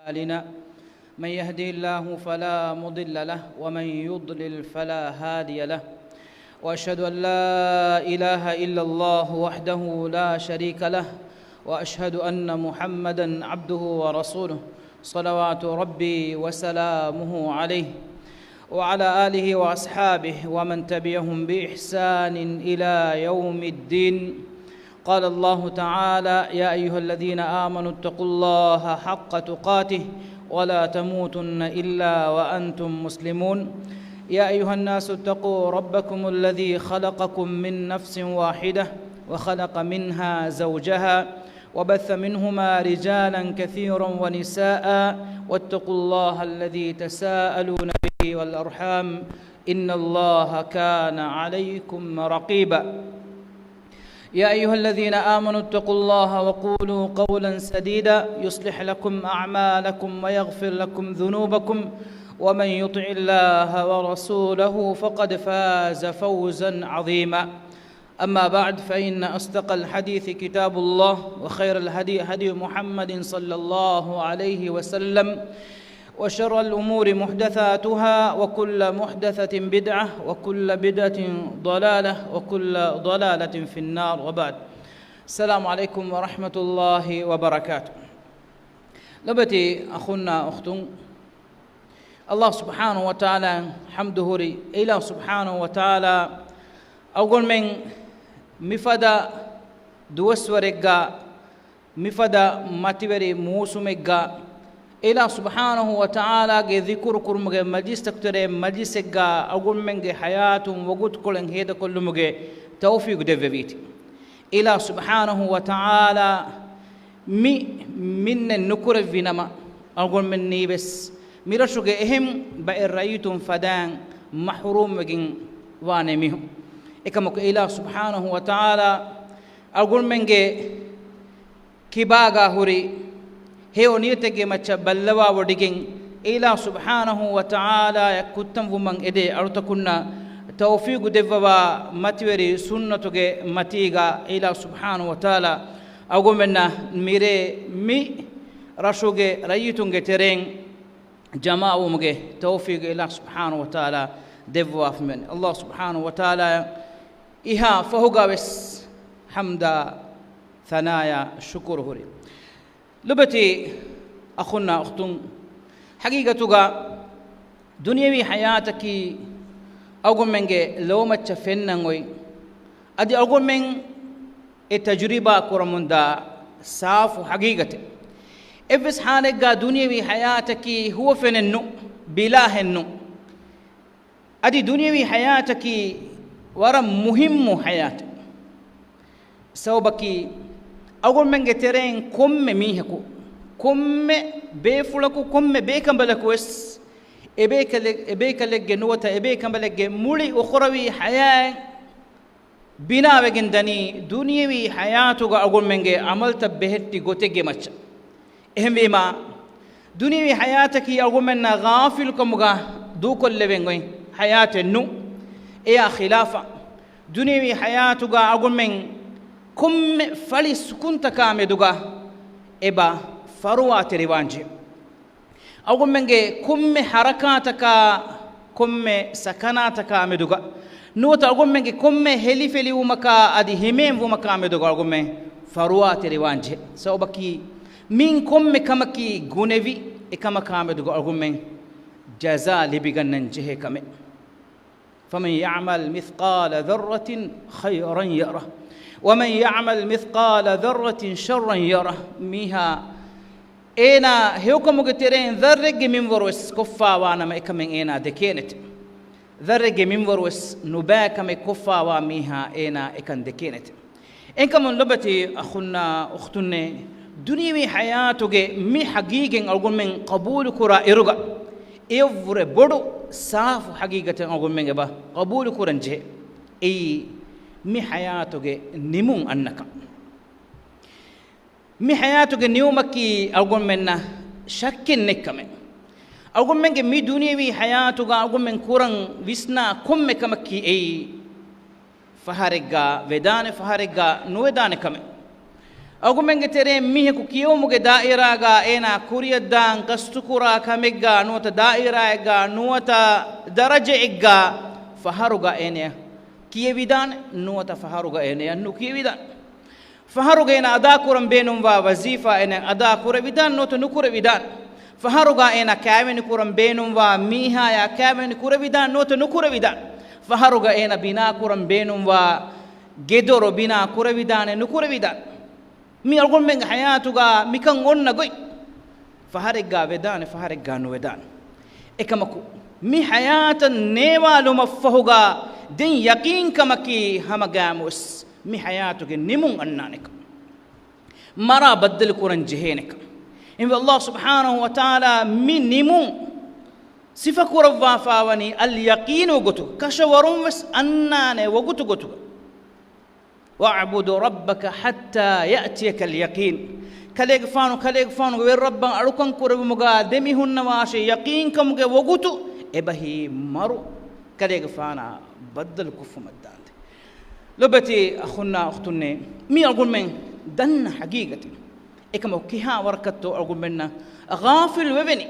أعمالنا من يهدي الله فلا مضل له ومن يضلل فلا هادي له وأشهد أن لا إله إلا الله وحده لا شريك له وأشهد أن محمدًا عبده ورسوله صلوات ربي وسلامه عليه وعلى آله وأصحابه ومن تبعهم بإحسان إلى يوم الدين. قال الله تعالى: يا أيها الذين آمنوا اتقوا الله حق تقاته ولا تموتن إلا وأنتم مسلمون. يا أيها الناس اتقوا ربكم الذي خلقكم من نفس واحدة وخلق منها زوجها وبث منهما رجالا كثيرا ونساء واتقوا الله الذي تساءلون به والأرحام إن الله كان عليكم رقيبا. يا أيها الذين آمنوا اتقوا الله وقولوا قولا سديدا يصلح لكم أعمالكم ويغفر لكم ذنوبكم ومن يطع الله ورسوله فقد فاز فوزا عظيما. أما بعد، فإن أصدق الحديث كتاب الله وخير الهدي هدي محمد صلى الله عليه وسلم وشر الأمور محدثاتها وكل محدثة بدعة وكل بدعة ضلالة وكل ضلالة في النار. وبعد، السلام عليكم ورحمة الله وبركاته. لبتي أخونا أختم الله سبحانه وتعالى حمده ري إله سبحانه وتعالى أقول من مفدا دوسورجا مفدا ماتيوري موسومجا إله سبحانه وتعالى ذكر كرمجة مجلس تكتره مجلس جا أقول من حياة وجود كل هذا كل مجة توفيق دفيت إله سبحانه وتعالى من النكر فينما أقول من نيبس ميرشوج إهم بإرأيتم فدان محروم مجن وانميهم إكمك إله سبحانه وتعالى أقول من كباغا هوري هيو نيتك مچ بلوا وديكين إله سبحانه وتعالى يكتم ومن إدي أرتكنا توفيق دفوا ماتوري سنتك ماتيغا إله سبحانه وتعالى أقول منا ميري مي رشوج رأيتونج ترين جماعة مجه توفيق الله سبحانه وتعالى دفوا من الله سبحانه وتعالى إها فهوغا بس حمدا ثنايا شكر هوري. لبتي أخونا أختم حقيقة دنيوي حياتك أقول من لو ما تفنن أدي أقول من التجربة كرمون دا صاف حقيقة إفس حالك دنيوي حياتك هو فننو بلا هنو أدي دنيوي حياتك ورا مهم حياتك سوبك أقول من جترين كم ميهكو كم بيفلكو كم بيكم بلكوس إبيك لك جنوتا إبيك بلك مولي أخروي حياة بنا وجندني دنيوي حياتك أقول من جه عملت بهتي قتيجي ماتش إهم بما دنيوي حياتك أقول من غافل كمغا دو كل بينغوي حياة النو إيه خلافة دنيوي حياتك أقول من كم فلي سكون تكامل دوغا إبا فروات ريوانجي أقول منجي كم حركاتك كم سكناتك مدوغا نوتا أقول منجي كم هلي فلي ومكا أدي همين ومكا مدوغا أقول من فروات ريوانجي سو بكي من كم كمكي غونيفي إكما كامدوغا أقول من جزاء لبيغنن جهه كم فمن يعمل مثقال ذرة خيرا يره ومن يعمل مثقال ذرة شرا يره ميها إنا هيوكم مقترين ذرق من وروس كفا وانا ما إكمن إنا دكينت ذرق من وروس نباك ما كفا وميها إنا إكن دكينت إنكم من لبتي أخونا أختنا دنيوي حياتك مي حقيقة أقول من قبول كرا إرغا إيفر بدو صاف حقيقة أقول من إبا قبول كرنجه إي مي حياتك نمون أنك مي حياتك نيومكي أقول منا شك نكمل أقول منك مي دنيوي حياتك أقول من كورن ويسنا كم كمكي أي فهرجا ودان فهرجا نودان كمل agumenge tere miheku kiyomuge dairaga ena kuriyaddan kastukura kamegga nuwata dairaga nuwata daraja egga faharuga ene kiyevidan nuwata faharuga ene annu kiyevidan faharuga ena ada kuram benum wa wazifa ene ada kuravidan nuwata nukuravidan faharuga ena kaveni kuram benum wa miha ya kaveni kuravidan nuwata nukuravidan faharuga ena bina kuram benum wa gedoro bina kuravidan nukuravidan mi algon men hayatuga mikan onna goy faharega vedane faharega no vedan ekamaku mi hayatan newalu maffahuga den yaqin kamaki hamagamus mi hayatuge nimun annanek mara baddal kuran jehenek in Allah subhanahu wa ta'ala mi nimun sifa kurawwa fawani al yaqinu gotu kashawarum was annane wogutu gotu واعبد ربك حتى يأتيك اليقين كليك فانو وير ربان أركان كورب مغا دمي هن واشي يقين كم وغوتو إبهي مرو كليك فانا بدل كف مدان لبتي أخونا أختني مي أقول من دن حقيقة إكما كيها وركتو أقول منا غافل وبني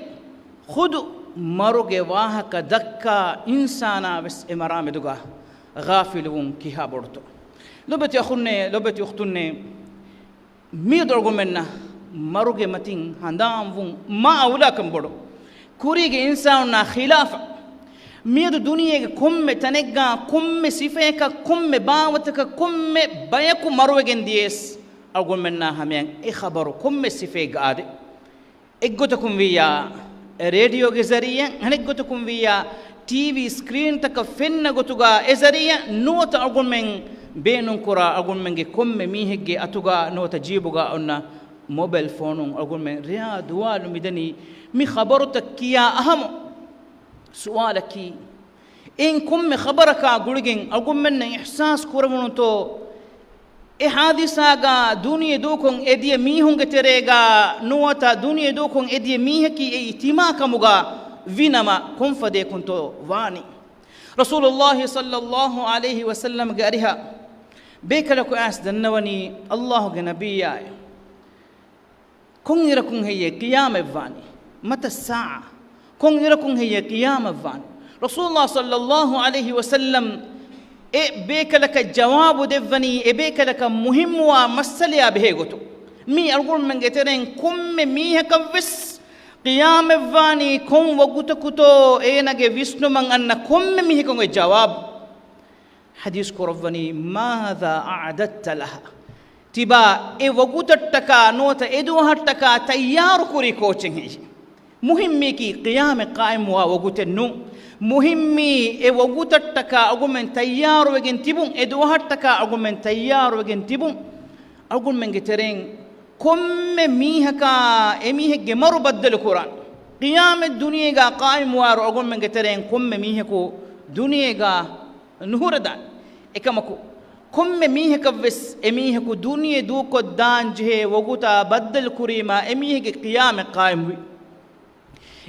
خدو مرو جواهك دكا إنسانا بس إمرام دوغا غافلون كيها برتو لبتي أخوني لبتي أختوني ميدور قمنا مروج متين هندام فون ما أولاكم برو كوريج إنساننا خلافة ميدو دنيا كم تنجا كم سفيك كم باوتك كم بيكو مروج ديس أقول منا همين إخبارو كم سفيك عادي إجوتكم ويا راديو جزرية هنجوتكم ويا TV screen تك فين جوتوغا إزرية نوت أقول من بينون كرا أقول منك كم ميهجي أتوغا نوتا جيبوغا أنا موبايل فونون أقول من رياض والو مدني مي خبرتك كيا أهم سؤالك إن كم خبرك أقولين أقول من إحساس كرمون تو إحادثاغا دنيا دوكون إدي ميهون كتريغا نوتا دنيا دوكون إدي ميهكي إتماك مغا فينما كم فدي كنتو واني رسول الله صلى الله عليه وسلم قارها بيكلكو دنوني الله جنبي كون يركون هي قيام فاني متى الساعة كون يركون هي قيام فاني رسول الله صلى الله عليه وسلم بيكلك الجواب دفني بيكلك مهم ومسليا بهيغتو مي أقول من جترين كم ميه كبس قيام فاني كون وغتكتو نجي ويسنو من أن كم ميه كون الجواب حديث كرفني ماذا أعددت لها تبا وغتتكا نوتا إدوهتكا تيار كوري كوچنگ هي مهمي كي قيام قائم وغتنو مهمي وغتتكا أغمن تيار وغن تبون إدوهتكا أغمن تيار وغن تبون أقول من جترين كم ميهكا ميهك مرو بدل القرآن قيام الدنيا قائم وارو أقول من جترين كم ميهكو دنيا نهور دان إكمكو كم ميهك بس ميهكو دنيا دوكو دان جه وقوتا بدل كريما ميهك قيام قائم وي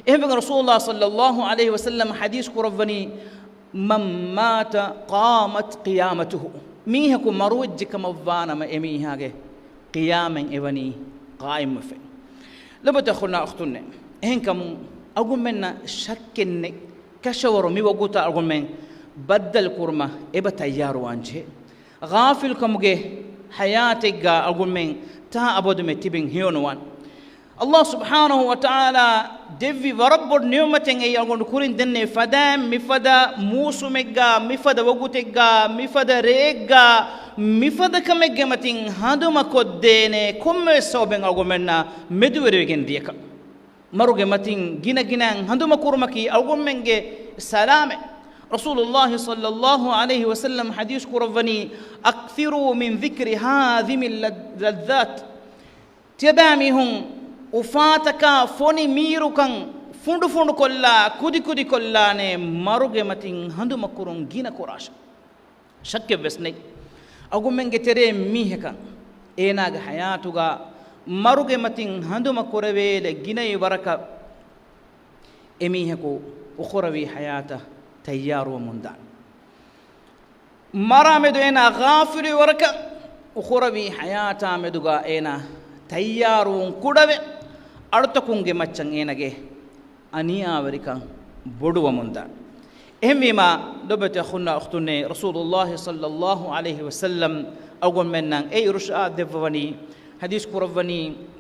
إيه رسول الله صلى الله عليه وسلم حديث كرفني من مات قامت قيامته ميهكو مروج كمفانا ما ميهاك قياما إبني قائم في لبت أخونا أختنا هنكم أقول منا شكن كشور مي وقوتا أقول من بدل كرمة إبا تيار وانجه غافل كمجه حياتك أقول من تا أبود متبين هيونوان الله سبحانه وتعالى دفي ورب النعمتين أي أقول كورين دني فدام مفدا موسو مجا مفدا وقوتجا مفدا ريجا مفدا كمجا متين هادو ما كودينه كم صوبين أقول منا مدورين ديكا مروج متين جنا هادو ما كورمكي أقول منجه سلامة رسول الله صلى الله عليه وسلم حديث كرفني أكثروا من ذكر هذه اللذات تبامهم وفاتك فوني ميروكان فندو كلا كودي كلا نه مروج متين هندو مكورون جينا كوراش شك بسني أقول من جتري ميهكا إناغ حياتوغا مروج متين هندو مكوروي لجينا يبارك إميهكو وخروي حياته تيار ومندان مرامد إنا غافل وركا ukhurabi hayata meduga ena tayyarun kudave artakunge maccan enage aniyawarikan boduwa munda ehmima dobete khunna ukhtunne rasulullah sallallahu alaihi wasallam awgon mennan e irshad devwani hadis kurawani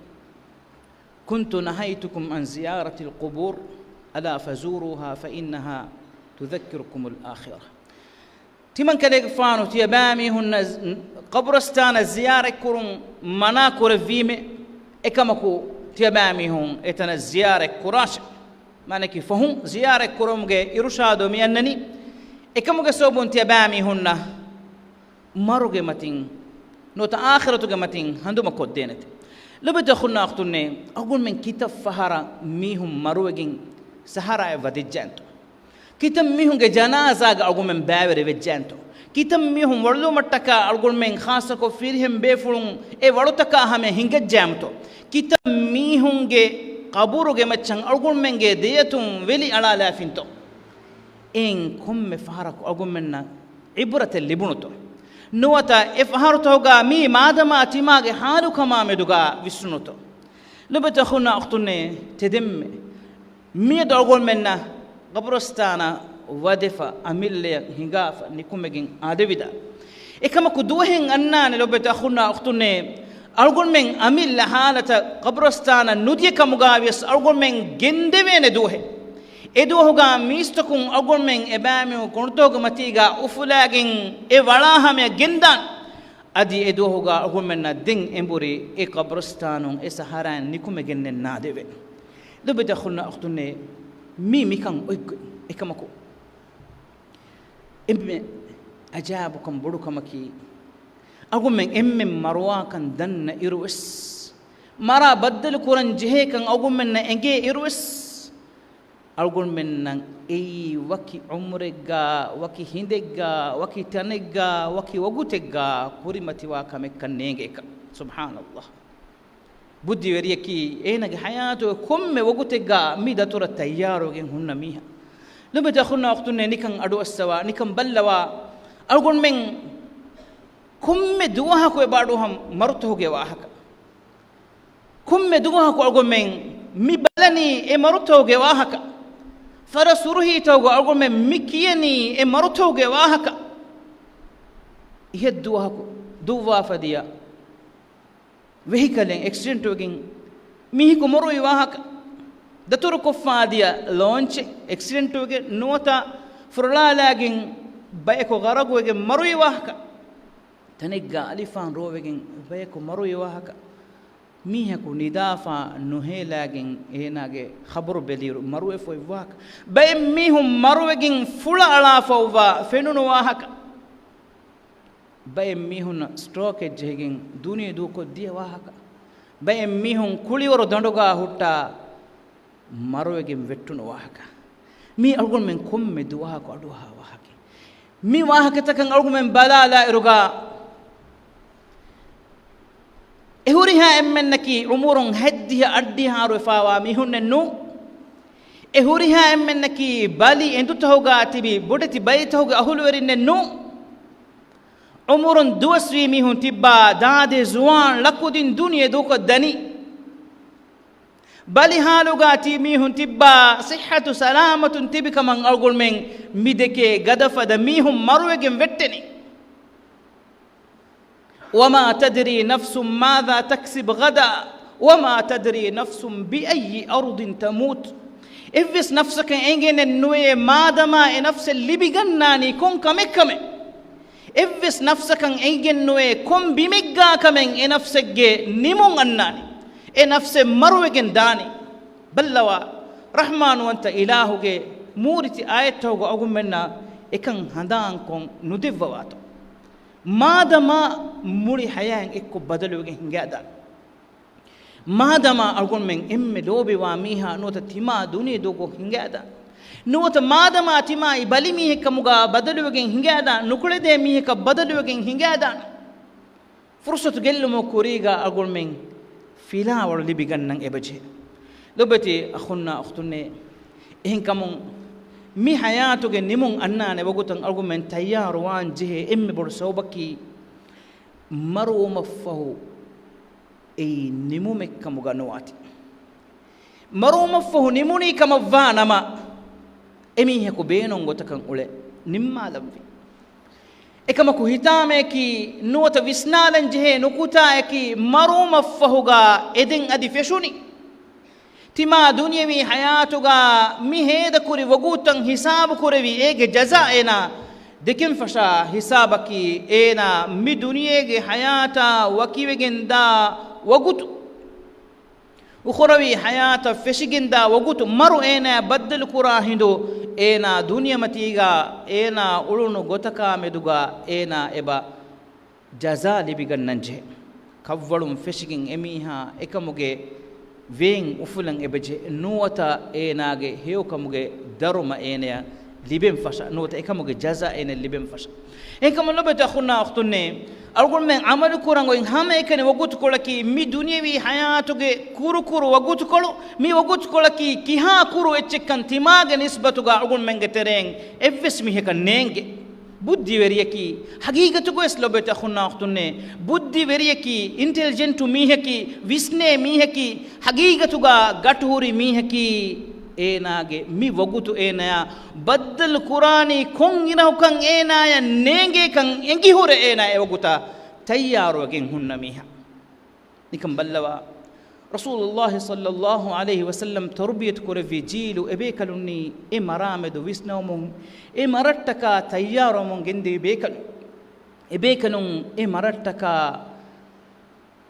كنت نهيتكم عن زيارة القبور ألا فزوروها فإنها تذكركم الآخرة تمن كده فانو تيبامي هن قبرستان الزيارة كرم منا كرفيمة إكمكو تيبامي هن إتنا الزيارة كراش مانكي فهم زيارة كرم جي إرشادو ميانني إكمكو سوبون تيبامي هن مروجي متين نوت آخرة متين هندو مكودينت لبدا خلنا أختني أقول من كتاب فهرا ميهم مروجين سهرا ودجانتو كتاب ميهم جنازة أقول من باور ودجانتو كتاب ميهم ورلو متكا أقول من خاصة كفيرهم بيفلون ورلو تكا هم هنگ جامتو كتاب ميهم قبورو متشان أقول من ديتهم ولي على لافينتو إن كم فهرا أقول منا عبرة اللي بنتو نوتا إفهارتوغا مي مادما أتيماغي حالو كما مدوغا ويسنوتو لبتا خنا أختني تدم مي دوغول منا قبرستانا ودفا أميلي هنغافا نكومغين آدويدا إكما كدوهن أنان لبتا خنا أختني أرغول من أميل حالة قبرستانا ندي كمغاويس أرغول من جندوين دوهن edohoga mistakun agolmen ebami kontoga matiga ufulagin e walahame gendan adi edohoga agolmen na ding emburi e qabrustanun e saharan nikume gennen nadeve lubita khulna akhtunne mi mikan ekamako emme ajabukum budukamaki agolmen emme marwa kan danna irwis mara baddal kuran jehe kan agolmen na enge irwis أقول من أي وكي عمرك وكي هندك وكي تنك وكي وجودك كوري متواك مكنينك سبحان الله بدي وريكي إنك حياته كم وجودك ميدا ترى تيارو هن ميها لما تأخذنا وقتنا نكان أدو السوا نكان بلوا أقول من كم دواها كوي بعدهم مرته جواهك كم دواها كوي أقول من مبلني مرته جواهك فرسوره توغو أقول من مكيني مرتوغ واهك يدوها دوا فديا وهيكلين اكسيدنتوغين ميهكو مروي واهك دتور كفاديا لونش اكسيدنتوغ نوتا فرلالاغين بايكو غرغوغ مروي واهك تنيغا الفان روغين بايكو مروي واهك ميهكو ندافع نهيلاغين هناغي خبر بليرو مروي فوي واك باي ميهم مرويغين فولا على فووا فينونو واهك باي ميهون ستروك جهگين دنيا دوكو دي واهك باي ميهم كوليورو دندوغا هوتا مرويغين ويتونو واهك مي أقول من كم دواهك أدوها واهك مي واهك تكن أقول من بلا لا إرغا إهوريها إمنكي أمور هديها أديها رفاوا ميهن النو إهوريها إمنكي بالي أنتو تهوغا تبي بودتي باي تهوغا أهولورين النو أمور دوسوي ميهن تبا داد زوان لكودين دنيا دوكو دني بالي هالوغا تي ميهن تبا صحة سلامة تبي كمان أقول من ميدكي غدفة ميهن مروغين وتني وما تدري نفس ماذا تكسب غدا وما تدري نفس بأي أرض تموت إفس نفسك إنجن النوي مادما نفس اللي بيجناني كون كم إفس نفسك إنجن النوي كون بمجا كمن نفسك نمون أناني نفس مروجن داني بلوا رحمن وانت إلهك مورتي آيته أقول منا إكن هندان كون ندفواتو مادما مري حياة إكو بدلو هنجادا مادما أقول من إم دوبي واميها نوتا تما دوني دوغو هنجادا نوتا مادما تما إبالي ميه كموغا بدلو هنجادا نكولي دي ميه كبدلو هنجادا فرصة تقل مكوريغا أقول من فيلا ورلي بيغنن إبجي لبتي أخونا أختوني إهن كمون mi hayatuge nimun annane wogutan argument tayyar wan jehe emmi bor sawbaki ಮರುಮಫಹು ಈ ನಿಮುಮೆಕ್ಕಮುಗನುವಾತಿ ಮರುಮಫಹು ನಿಮುನಿ ಕಮವ್ವಾ ನಮ ಎಮೀಹಕು ಬೇನೊಂ ಗೊತಕಂ ಉಳೆ ನಿಮ್ಮಾಲಂವಿ එකමකු හිතාමේකි නුවත විස්නාලන් ජෙහෙ නුකුතායකි මරුමෆහුගා එදෙන් අදි ෆෙෂුනි තිමා දුනියවි හයාතුගා මිහෙද කුරි වගූතන් හිසාබ කුරවි ඒගේ ජසා එනා දෙකින් ෆෂා හිසාබකි එනා මි දුනියේගේ හයාතා වකිවෙගෙන්දා වගුතු උඛරවි හයාත ෆෙෂිගෙන්දා වගුතු මරු එනා බද්දල් කුරා හිඳු ඒනා දුනියමතිගා ඒනා උළුණු ගොතකා මෙදුගා ඒනා එබ ජසා ලිබිගන්නන්ජේ කව්වළුම් ෆෙෂිකින් එමීහා එකමුගේ වේන් උෆුලන් එබජේ නුවත ඒනාගේ හේවකමුගේ දරුම ඒනය ලිබෙන් ෆෂ නුවත එකමුගේ ජසා ඒන ලිබෙන් ෆෂ එකම ලොබත අඛුනා අඛතුන්නේ අල්ගොල් මෙන් අමල කුරංගොයින් හැම එකනේ වගුතු කොලකි මි දුනියවි හයාතුගේ කුරු කුරු වගුතු කොළු මි වගුතු කොලකි කිහා කුරු එච්චකන් තිමාගේ නිස්බතුගා අල්ගොල් මෙන්ගේ තෙරෙන් එව්ස් මිහක නේංගේ බුද්ධි වෙරියකි හගීගතුගෝ එස් ලොබත අඛුනා අඛතුන්නේ බුද්ධි වෙරියකි ඉන්ටෙලිජන්ට් මිහකි විස්නේ මිහකි හගීගතුගා ගටුහුරි මිහකි ඒනාගේ මි වගුතු ඒනයා බද්දල් කුරානි කොන් ඉනහුකන් ඒනාය නේගේකන් එංගි හොර ඒනාය වගුතා තයාරුවකින් හුන්න මිහා නිකම් බල්ලවා රසූලුල්ලාහි සල්ලල්ලාහු අලයිහි වසල්ලම් තර්බියත් කුරවි ජීලු එබේකලුනි ඒ මරාමෙදු විස්නවමුන් ඒ මරට්ටකා තයාරුවමුන් ගෙන්දී බේකලු එබේකලුන් ඒ මරට්ටකා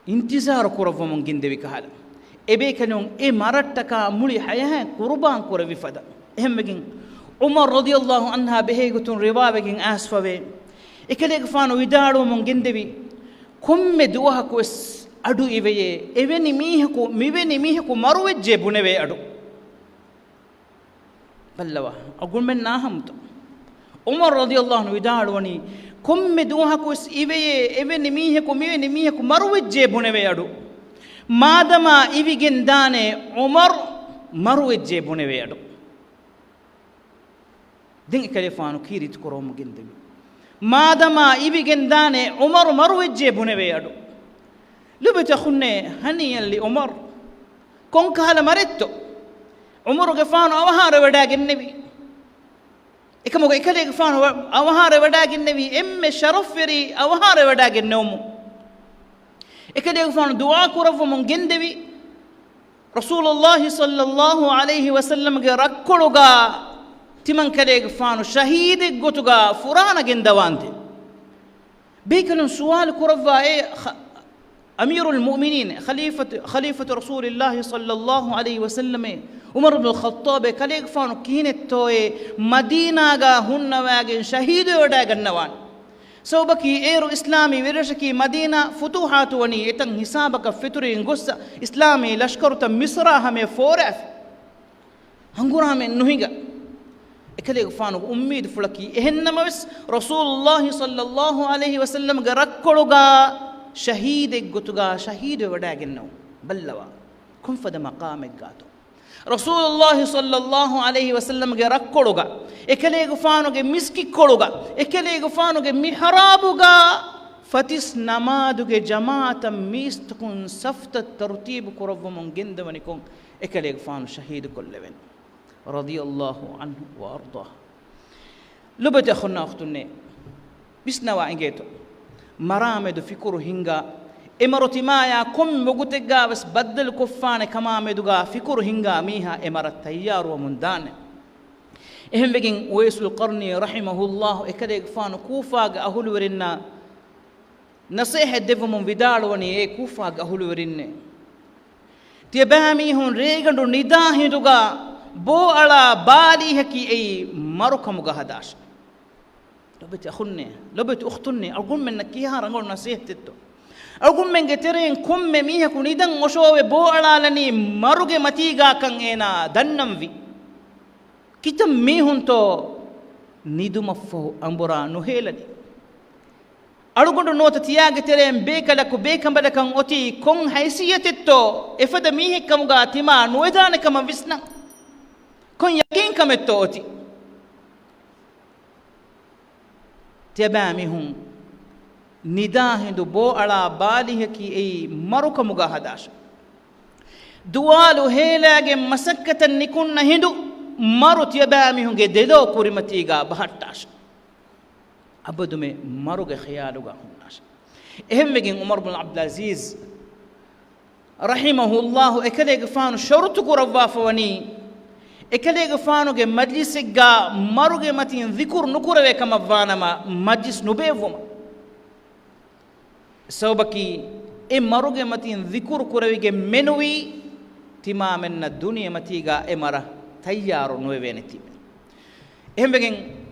ඉන්තිසාර කුරවමුන් ගෙන්දෙවි කහල එබේකනුන් ඒ මරට්ටකා මුලි හයහ කුර්බාන් කරවි ෆද එහෙමකින් උමර් රදියල්ලාහු අන්හා බෙහෙගතුන් රිවාවකින් ආස්ෆවේ එකලේක ෆානු විදාඩු මුන් ගෙන්දෙවි කොම්මෙ දුවහකුස් අඩු ඉවයේ එවෙනි මීහකු මිවෙනි මීහකු මරුවෙජ්ජේ බුනෙවේ අඩු බල්ලවා අගුන් මෙන් නාහම්තු උමර් රදියල්ලාහු විදාඩුවනි කොම්මෙ දුවහකුස් ඉවයේ එවෙනි මීහකු මිවෙනි මීහකු මරුවෙජ්ජේ බුනෙවේ අඩු ಮಾದಮ ಇವಿಗೆಂದಾನೆ ಉಮರ್ ಮರುವೆಜ್ಜೆ ಬುಣೆವೆಯಡು ದಿಂಗೆ ಕಲಿಫಾನು ಕೀರಿತು ಕೊರೋಮುಗೆಂದೆವಿ ಮಾದಮ ಇವಿಗೆಂದಾನೆ ಉಮರ್ ಮರುವೆಜ್ಜೆ ಬುಣೆವೆಯಡು ಲುಬೆತ ಖುನ್ನೆ ಹನಿಯಲ್ಲಿ ಉಮರ್ ಕೊಂಕಾಲ ಮರೆತ್ತು ಉಮರುಗೆ ಫಾನು ಅವಹಾರ ವಡಾಗೆನ್ನೆವಿ එකමොක එකලේක ෆාන අවහාර වඩාගෙන්නෙවි එම්මෙ ෂරෆ්ෆෙරි අවහාර වඩාගෙන්නවමු එකලේක ෆාන දුආ කරවමුන් ගෙන්දෙවි රසූලුල්ලාහි සල්ලල්ලාහු අලයිහි වසල්ලම්ගේ රක්කොළුගා තිමන් කලේක ෆාන ශහීදෙක් ගොතුගා ෆුරාන ගෙන්දවාන්ති බේකලුන් සුවාල් කරවවා ඒ අමීරුල් මුමිනීන් ඛලීෆතු රසූලිල්ලාහි සල්ලල්ලාහු අලයිහි වසල්ලම් උමර් ඉබ්නුල් ඛත්තාබ් කලේක ෆාන කීනෙත්තෝයේ මදීනාගා හුන්නවාගෙන් ශහීදයෝ වඩා ගන්නවාන් සෝබකි ඒරු ඉස්ලාමී විරශකි මදීනා ෆුතුහාතු වනි එතන් හිසාබක ෆිතුරින් ගොස්ස ඉස්ලාමී ලෂ්කරුත මිස්රා හමේ ෆෝරෆ් හංගුරාමෙන් නුහිග එකලේක ෆානු උම්මීද් ෆුලකි එහෙන්නමස් රසූලුල්ලාහි සල්ලල්ලාහු අලයිහි වසල්ලම් ගේ රක්කොළුගා ශහීදෙක් ගොතුගා ශහීදයෝ වඩා ගෙන්නව බල්ලවා කුම්ෆද මකාමෙක් ගාතෝ රසූලුල්ලාහි සල්ලල්ලාහු අලයිහි වසල්ලම්ගේ රක්කොළුගා එකලේක ෆානුගේ මිස්කික්කොළුගා එකලේක ෆානුගේ මිහරාබුගා ෆතිස් නමාදුගේ ජමාත මිස්තුකුන් සෆ්ත තර්තීබ් කරවමුන් ගෙන්දවනිකොන් එකලේක ෆානු ශහීද කොල්ලෙවෙන් රදියල්ලාහු අන්හු වඅර්දාහ් ලුබත ඛුන්නා ඛතුන්නේ බිස්නවා ඉංගේතෝ මරාමෙදු ෆිකුරු හිංගා එමරොතිමායා කොම් මොගුතෙග්ගාවස් බද්දල් කොෆානේ කමා මෙදුගා ෆිකුරු හිංගා මීහා එමරත් තයාරුව මුන්දාන එහෙම වෙකින් උවයිසුල් කර්නි රහිමහුල්ලාහ් එකදෙක් ෆානු කූෆාගේ අහුළු වෙරින්න නසීහ දෙවමුන් විදාලවනි ඒ කූෆාගේ අහුළු වෙරින්නේ තියබෑමී හොන් රේගඬු නිදා හිඳුගා බෝ අලා බාලිහකි ඒ මරුකමුගා හදාශ ලොබෙත් අඛුන්නේ ලොබෙත් උඛතුන්නේ අගුම් මෙන්න කීහා රංගොල් නසීහ තෙත්තෝ අගුම්මෙන්ගේ තෙරෙන් කොම්මෙ මීහකු නිදන් ඔෂෝවේ බෝ අලාලනි මරුගේ මතීගාකන් ඒනා දන්නම්වි කිතම් මීහුන්තෝ නිදුමෆෝ අඹරා නොහෙලනි අලුගොඬු නොත තියාගේ තෙරෙන් බේකලකු බේකඹලකන් ඔති කොන් හයිසියතෙත්තෝ එෆද මීහෙක්කමුගා තිමා නොයදානකම විස්න කොන් යකින් කමෙත්තෝ ඔති තියබෑ මිහුන් nidahindu bo ala balihaki ei maruka muga hadash duwalu helage masakkatan nikunna hindu marut yabami hunge delo kurimatiga bahattash abadume maruge khiyaluga hunnash ehmegin umar ibn abdul aziz rahimahullah ekalege fanu sharutu kurawwa fawani ekalege fanu ge majlisiga maruge matin dhikr nukurave kama vanama majlis nubevuma sawbaki e maruge matin dhikr kurawige menui timamenna duniya matiga emara tayyaru nuweneti ehmegen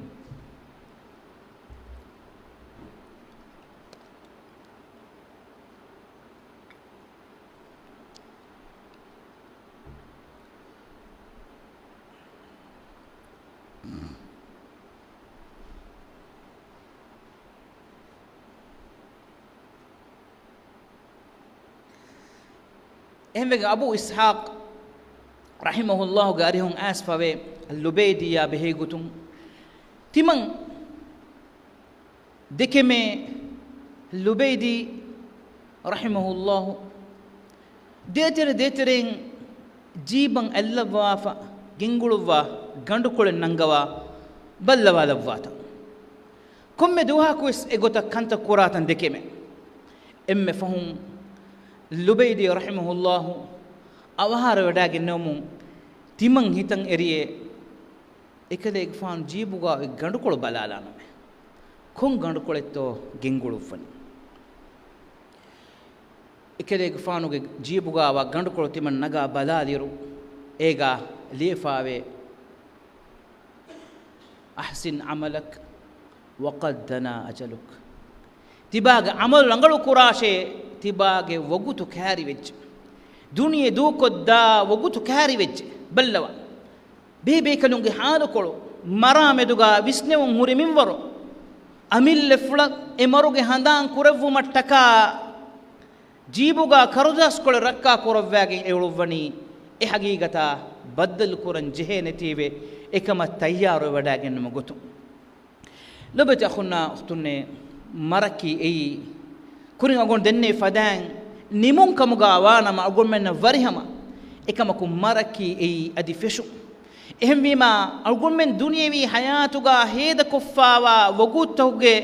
أبو إسحاق رحمه الله قارهم آسفة اللبيدي يا بهيغتم تمن دكمة اللبيدي رحمه الله ديترين جيبن اللوافا جنغلوا غندكول ننغوا بلوا لواتا كم دوها كويس إغوتا كانت كوراتا دكمة فهم لبيدي رحمه الله أوهار وداك النوم تيمن هيتن إريه إكليك فان جيبوغا غندكول بلالانا كون غندكول تو جنغولو فني إكليك فانو جيبوغا وغندكول تيمن نغا بلاليرو إيغا ليفاوي أحسن عملك وقد دنا أجلك تباغ عمل لنغلو كراشي تباغي وغوتو كاري وجه دنيا دوكو دا وغوتو كاري وجه بلوا بيبي كنونغي حالو كولو مرامي دوغا ويسنيو هوري منورو أميل فلا إمروغي هندان كورفو متكا جيبوغا كاروجاس كول ركا كورفواغي ايولوفني اي حقيقتا بدل كورن جهنتيبي اكما تيارو وداغن مغوتو لبت اخونا اختوني مركي اي كورين اغون دني فدان نيمون كمغا وانا ما اغون من وريهما اكما كو مركي اي ادي فشو اهم بما اغون من دنيوي حياتوغا هيد كفاوا وغوتوغي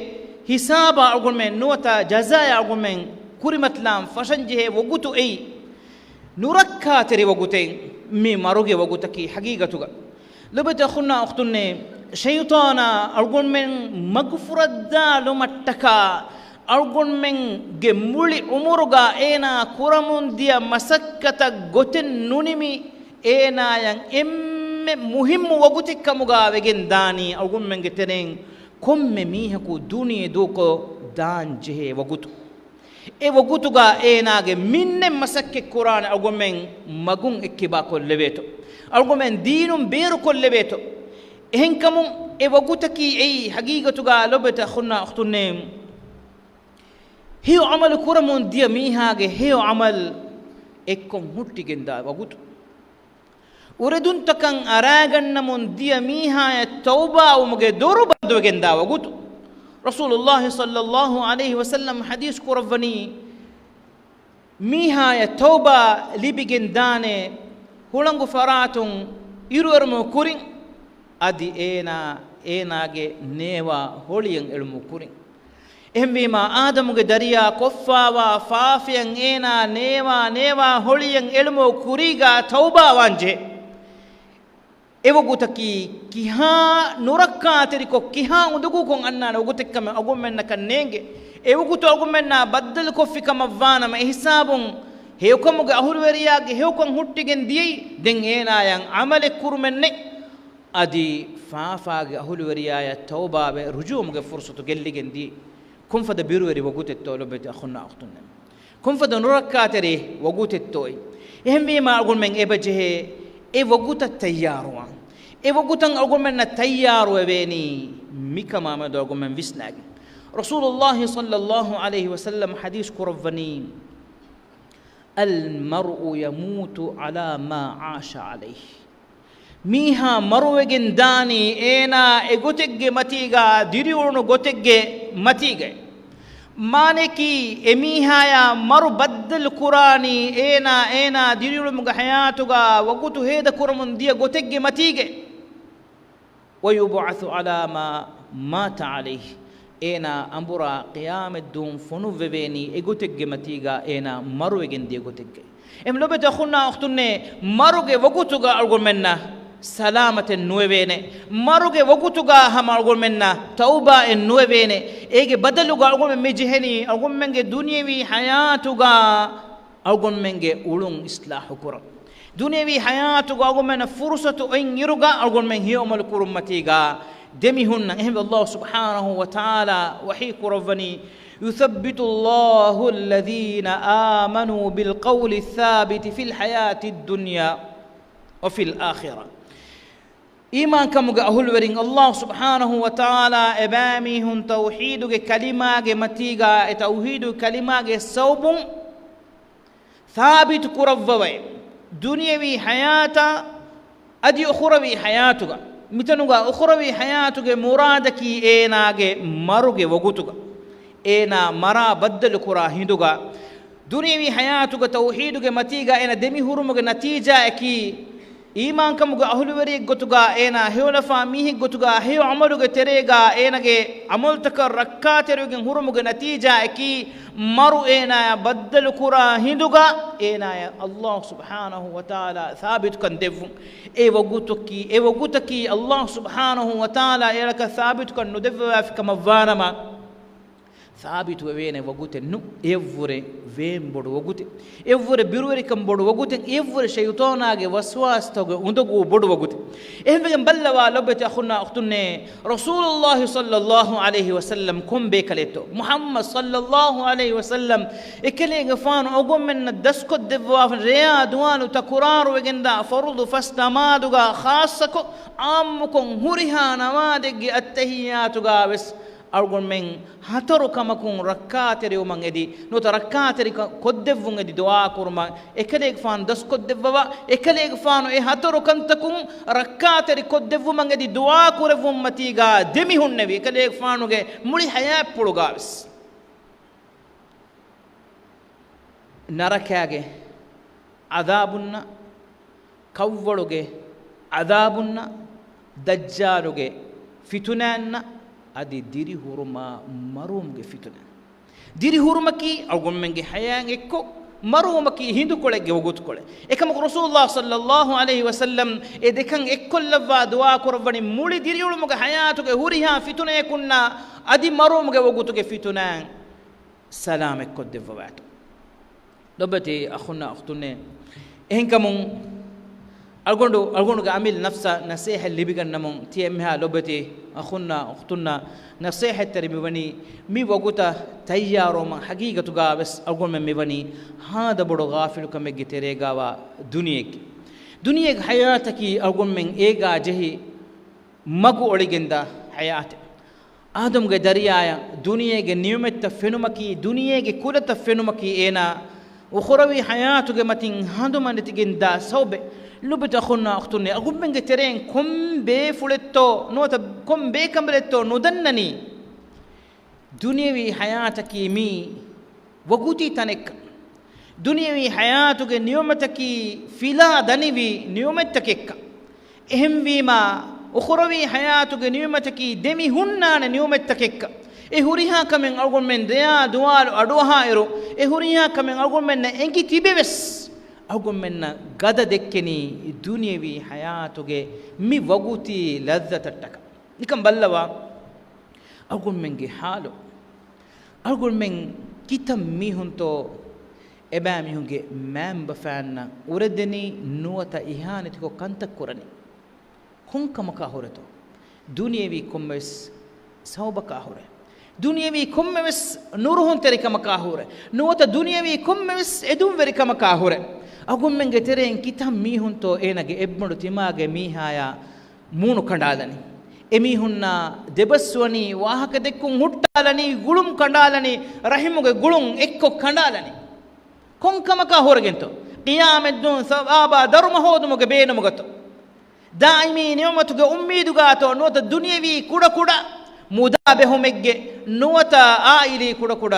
حسابا اغون من نوتا جزايا اغون من كوريمتلام فشنجه وغوتو اي نوركاتري وغوتين مي ماروغي وغوتكي حقيقتوغا لبت اخونا اختوني شيطانا اغون من مغفرت دالو متكا أرجون من جمولي أمورغا إنا كورمون ديا مسكتا غوتن نونيمي إنا ين مهم وغوتك كموغا وجن داني أرجون من جترين كم ميهكو دوني دوكو دان جه وغوتو إيه وغوتوغا إنا جمين مسك القرآن أرجون من مغون إكبا كل بيتو أرجون من دينم بيرو كل بيتو إهن كمون إيه وغوتكي إيه حقيقة توغا لبت أخونا أختوني هيو عمل كورمون ديا ميهاجي هيو عمل إكم هوتي جندا وقول وردون تكان أراجن من ديا ميها التوبة ومجد دورو بدو جندا وقول رسول الله صلى الله عليه وسلم حديث كورفني ميها التوبة لبي جندانه هولانغو فراتون يرورمو كورين أدي إينا جي نيوا هوليان إلمو كورين එහෙම ආදමුගේ දරියා කොෆාවා ෆාෆියන් ඒනා නේවා හොලියන් එළුමෝ කුරීගා තෞබා වංජේ එවගුතකි කිහා නුරක්කාතරිකො කිහා උදුගුකොන් අන්නාන උගුතෙක්කම අගොම්මෙන්න කන්නේගේ එවගුත අගොම්මෙන්න බද්දල් කොෆිකම වානම හිසාබුන් හේවකමුගේ අහුරුවරියාගේ හේවකන් හුට්ටිගෙන් දියි දෙන් ඒනායන් අමලෙ කුරුමෙන්නේ අදි ෆාෆාගේ අහුරුවරියාය තෞබාවේ රුජූමුගේ ෆුර්සතු ගෙල්ලිගෙන් දියි كم فدا بيروي وقوت التوي لبيت أخونا أختنا كم فدا نركاتري وقوت التوي إهم بما أقول من إبجه إيه وقوت التيار وان إيه وقوت أقول من التيار وبيني ميكا ما مدو أقول من فيسناج رسول الله صلى الله عليه وسلم حديث كرفني المرء يموت على ما عاش عليه ميها مروجن داني اينا اغوتك متيغا ديريونو غوتك متيغا ಮಾನೆಕಿ ಎಮೀಹಾಯ ಮರು ಬದ್ದಲು ಕುರಾನಿ ಏನ ದಿರಿಯುಳು ಮುಗ ಹಯಾತುಗ ವಗುತು ಹೇದ ಕುರಮುನ್ ದಿಯ ಗೊತೆಗ್ಗೆ ಮತೀಗೆ ವಯುಬಅಸು ಅಲಾ ಮಾತ ಅಲೈಹಿ ಏನ ಅಂಬುರ ಕಿಯಾಮದ್ದುಂ ಫುನುವೆವೇನಿ ಎಗುತೆಗ್ಗೆ ಮತೀಗ ಏನ ಮರುವೆಗೆಂದಿಯ ಗೊತೆಗ್ಗೆ ಎಂ ಲೊಬೆ ತಖುನ್ನ ಅಖ್ತುನ್ನೆ ಮರುಗೆ ವಗುತುಗ ಅಳ್ಗೊಮೆನ್ನ ಸಲಾಮತೆ ನುವೆವೇನೆ ಮರುಗೆ ವಗುತುಗ ಹಮ ಅಳ್ಗೊಮೆನ್ನ ತೌಬಾ ಎನ್ ನುವೆವೇನೆ ಏಗೆ ಬದಲುಗ ಅಳ್ಗೊಮೆ ಮಿಜಿಹೆನಿ ಅಳ್ಗೊಮ್ಮೆಂಗೆ ದುನಿಯವಿ ಹಯಾತುಗ ಅಳ್ಗೊಮ್ಮೆಂಗೆ ಉಳುಂ ಇಸ್ಲಾಹು ಕುರ ದುನಿಯವಿ ಹಯಾತುಗ ಅಳ್ಗೊಮೆನ ಫುರ್ಸತು ಒಯ್ನ್ ಇರುಗ ಅಳ್ಗೊಮ್ಮೆಂಗೆ ಹಿಯೋಮಲು ಕುರುಮ್ಮತಿಗ دمهن اهم الله سبحانه وتعالى وحي قربني يثبت الله الذين آمنوا بالقول الثابت في الحياة الدنيا وفي الآخرة إيمان كمغا أهل ورين الله سبحانه وتعالى إباميهن توحيدك كلمة متيغا توحيد كلمة صوب ثابت قربوي دنيوي حياة أدي أخروي حياتك ಮಿತನುಗ ಉಖರವಿ ಹಯಾತುಗೆ ಮುರಾದಕಿ ಏನಾಗೆ ಮರುಗೆ ಒಗುತುಗ ಏನ ಮರ ಬದ್ದಲು ಕುರ ಹಿಂದುಗ ದುನಿಯವಿ ಹಯಾತುಗ ತೌಹೀದುಗೆ ಮತೀಗ ಏನ ದೆಮಿ ಹುರುಮುಗೆ ನತೀಜಾ ಅಕಿ ಈಮಾನ್ ಕಮುಗ ಅಹುಲುವರಿ ಗೊತುಗ ಏನ ಹೇವಲಫಾ ಮೀಹಿ ಗೊತುಗ ಹೇವ ಅಮಲುಗೆ ತೆರೆಗ ಏನಗೆ ಅಮಲ್ ತಕ ರಕ್ಕಾ ತೆರೆಗೆ ಹುರುಮುಗೆ ನತೀಜಾ ಅಕಿ ಮರು ಏನಾಯ ಬದ್ದಲು ಕುರ ಹಿಂದುಗ ಏನಾಯ ಅಲ್ಲಾಹ್ ಸುಬ್ಹಾನಹು ವ ತಆಲಾ ಸಾಬಿತ್ ಕಂದೆವು ಏ ವಗುತಕಿ ಅಲ್ಲಾಹ್ ಸುಬ್ಹಾನಹು ವ ತಆಲಾ ಏಲಕ ಸಾಬಿತ್ ಕನ್ನು ದೆವ್ವ ಅಫಿಕ ಮವ್ವಾನಮ ಸಾಬಿತು ವೇನೆ ವಗುತೆನ್ನು ಎವ್ವರೆ ವೇಂಬೊಡು ವಗುತೆ ಎವ್ವರೆ ಬಿರುವರಿ ಕಂಬೊಡು ವಗುತೆ ಎವ್ವರೆ ಶೈತಾನಾಗೆ ವಸ್ವಾಸ್ತಗೆ ಉಂದಗು ಬೊಡು ವಗುತೆ ಎಹ್ವೆಗೆ ಬಲ್ಲವ ಲೊಬ್ಬತೆ ಅಖುನ್ನ ಅಖ್ತುನ್ನೆ ರಸೂಲುಲ್ಲಾಹಿ ಸಲ್ಲಲ್ಲಾಹು ಅಲೈಹಿ ವಸಲ್ಲಂ ಕೊಂಬೆ ಕಲೆತು ಮುಹಮ್ಮದ್ ಸಲ್ಲಲ್ಲಾಹು ಅಲೈಹಿ ವಸಲ್ಲಂ ಎಕೆಲೆಗೆ ಫಾನು ಒಗೊಮ್ಮೆನ್ನ ದಸ್ಕೊದ್ದೆವ್ವ ರೇಯಾ ದುವಾನು ತಕುರಾರುವೆಗೆಂದ ಫರುದು ಫಸ್ಟ್ ನಮಾದುಗ ಖಾಸಕು ಆಮ್ಮುಕೊಂ ಹುರಿಹಾ ನಮಾದೆಗ್ಗೆ ಅತ್ತಹಿಯಾತುಗ ವೆಸ್ ಅಳ್ಗೊಳ್ಮೆಂಗ್ ಹತರು ಕಮಕುಂ ರಕ್ಕಾತೆರಿವು ಮಂಗೆದಿ ನೋತ ರಕ್ಕಾತೆರಿ ಕೊದ್ದೆವ್ವುಂ ಎದಿ ದುವಾ ಕುರುಮ ಎಕಲೇಗ್ ಫಾನ್ ದಸ್ ಕೊದ್ದೆವ್ವವ ಎಕಲೇಗ್ ಫಾನು ಎ ಹತರು ಕಂತಕುಂ ರಕ್ಕಾತೆರಿ ಕೊದ್ದೆವ್ವು ಮಂಗೆದಿ ದುವಾ ಕುರೆವ್ವು ಮತೀಗ ದೆಮಿ ಹುಣ್ಣೆವಿ ಎಕಲೇಗ್ ಫಾನುಗೆ ಮುಳಿ ಹಯಾಪ್ಪುಳುಗಾವಿಸ್ ನರಕ್ಯಾಗೆ ಅದಾಬುನ್ನ ಕವ್ವಳುಗೆ ಅದಾಬುನ್ನ ದಜ್ಜಾಲುಗೆ ಫಿತುನನ್ನ ಅದಿ ದಿರಿ ಹುರುಮ ಮರುಮ್ಗೆ ಫಿತುನ ದಿರಿ ಹುರುಮಕಿ ಅಳ್ಗೊಮ್ಮೆಂಗೆ ಹಯಾಂಗ್ ಎಕ್ಕೊ ಮರುಮಕಿ ಹಿಂದುಕೊಳೆಗೆ ಒಗುತ್ಕೊಳೆ ಏಕಮಕ ರಸೂಲುಲ್ಲಾಹ ಸಲ್ಲಲ್ಲಾಹು ಅಲೈಹಿ ವಸಲ್ಲಂ ಎ ದೇಖಂ ಎಕ್ಕೊಲ್ಲವ್ವ ದುವಾ ಕುರವ್ವನಿ ಮುಳಿ ದಿರಿಯುಳುಮುಗೆ ಹಯಾತುಗೆ ಹುರಿಹಾ ಫಿತುನೆ ಕುನ್ನ ಅದಿ ಮರುಮ್ಗೆ ಒಗುತುಗೆ ಫಿತುನ ಸಲಾಮ್ ಎಕ್ಕೊದ್ದೆವ್ವವಾತು ದೊಬ್ಬತಿ ಅಖುನ್ನ ಅಖ್ತುನ್ನೆ ಎಹೆಂಕಮುಂ ಅಳ್ಗೊಂಡು ಅಮಿಲ್ ನಫ್ಸ ನಸೇಹ ಲಿಬಿಗನ್ನಮುಂ ತಿಯೆಮ್ಹಾ ಲೊಬ್ಬತಿ ಅಖುನ್ನ ಅಖ್ತುನ್ನ ನಸೇಹ ತರಿಮಿವನಿ ಮಿ ವಗುತ ತಯ್ಯಾರೋಮ ಹಗೀಗತುಗ ವೆಸ್ ಅಳ್ಗೊಂಡು ಮಿವನಿ ಹಾದ ಬೊಡು ಗಾಫಿಲು ಕಮೆಗ್ಗೆ ತೆರೆಗಾವ ದುನಿಯೆಗೆ ಹಯಾತಕಿ ಅಳ್ಗೊಂಮೆಂ ಏಗಾ ಜಹಿ ಮಗು ಒಳಿಗೆಂದ ಹಯಾತೆ ಆದಮ್ಗೆ ದರಿಯಾಯ ದುನಿಯೆಗೆ ನಿಯಮೆತ್ತ ಫೆನುಮಕಿ ದುನಿಯೆಗೆ ಕುಲತ ಫೆನುಮಕಿ ಏನ ಉಖರವಿ ಹಯಾತುಗೆ ಮತಿಂ ಹಾದು ಮನತಿಗಿಂದ ಸೌಬೆ ಲುಬಿತ ಅಖುನ್ನ ಅಖ್ತುನ್ನೆ ಅಗುಮ್ಮೆಂಗೆ ತೆರೆಯಂ ಕೊಂಬೆ ಫುಳೆತ್ತೋ ನೋತ ಕೊಂಬೆ ಕಂಬಲೆತ್ತೋ ನುದನ್ನನಿ ದುನಿಯವಿ ಹಯಾತಕಿ ಮೀ ವಗುತಿ ತನೆಕ್ ದುನಿಯವಿ ಹಯಾತುಗೆ ನಿಯಮತಕಿ ಫಿಲಾ ದನಿವಿ ನಿಯಮತಕೆಕ್ಕ ಎಹೆಂ ವೀಮಾ ಉಖರವಿ ಹಯಾತುಗೆ ನಿಯಮತಕಿ ದೆಮಿ ಹುಣ್ಣಾನೆ ನಿಯಮತಕೆಕ್ಕ ಎ ಹುರಿಹಾ ಕಮೆಂ ಅಳ್ಗೊಮ್ಮೆನ್ ದಯಾ ದುವಾಲು ಅಡುಹಾ ಇರು ಎ ಹುರಿಹಾ ಕಮೆಂ ಅಳ್ಗೊಮ್ಮೆನ್ನ ಎಂಗಿ ತಿಬೆವೆಸ್ ಅಳ್ಗೊಮ್ಮೆನ್ನ ಗದ ದೆಕ್ಕೆನಿ ದುನಿಯವಿ ಹಯಾತುಗೆ ಮಿ ವಗುತಿ ಲಜ್ಜತಟ್ಟಕ ನಿಕಂ ಬಲ್ಲವ ಅಳ್ಗೊಮ್ಮೆಂಗೆ ಹಾಲು ಅಳ್ಗೊಮ್ಮೆಂಗ್ ಕಿತಂ ಮೀಹುಂತೋ ಎಬಾ ಮಿಹುಂಗೆ ಮ್ಯಾಂಬ ಫ್ಯಾನ್ನ ಉರೆದೆನಿ ನುವತ ಇಹಾನತಿಕೋ ಕಂತಕ್ಕುರನಿ ಕೊಂಕಮಕ ಹೊರೆತು ದುನಿಯವಿ ಕೊಮ್ಮೆಸ್ ಸೌಬಕ ಹೊರೆ ದುನಿಯವಿ ಕೊಮ್ಮೆವೆಸ್ ನೂರುಹುನ್ ತೆರಿಕಮಕ ಹೊರೆ ನುವತ ದುನಿಯವಿ ಕೊಮ್ಮೆವೆಸ್ ಎದುಂ ವೆರಿಕಮಕ ಹೊರೆ ಅಗುಮ್ಮೆಂಗೆ ತೆರೆಯಂ ಕಿತಂ ಮೀಹುಂತೋ ಏನಗೆ ಎಬ್ಬಡು ತಿಮಾಗೆ ಮೀಹಾಯ ಮೂಣು ಕಂಡಾಲನಿ ಎಮೀಹುನ್ನ ದೆಬಸ್ವನಿ ವಾಹಕ ದೆಕ್ಕುಂ ಹುಟ್ಟಾಲನಿ ಗುಳುಂ ಕಂಡಾಲನಿ ರಹಿಮುಗೆ ಗುಳುಂ ಎಕ್ಕೊ ಕಂಡಾಲನಿ ಕೊಂಕಮಕ ಹೊರಗೆಂತು ಕಿಯಾಮೆದ್ದು ಸವಾಬ ಧರ್ಮ ಹೋದುಮುಗೆ ಬೇನುಮುಗತು ದಾಯಿಮಿ ನಿಯಮತುಗೆ ಉಮ್ಮೀದುಗಾತೋ ನೋತ ದುನಿಯವಿ ಕುಡ ಮುದಾಬೆಹುಮೆಗ್ಗೆ ನುವತ ಆ ಇಲಿ ಕುಡ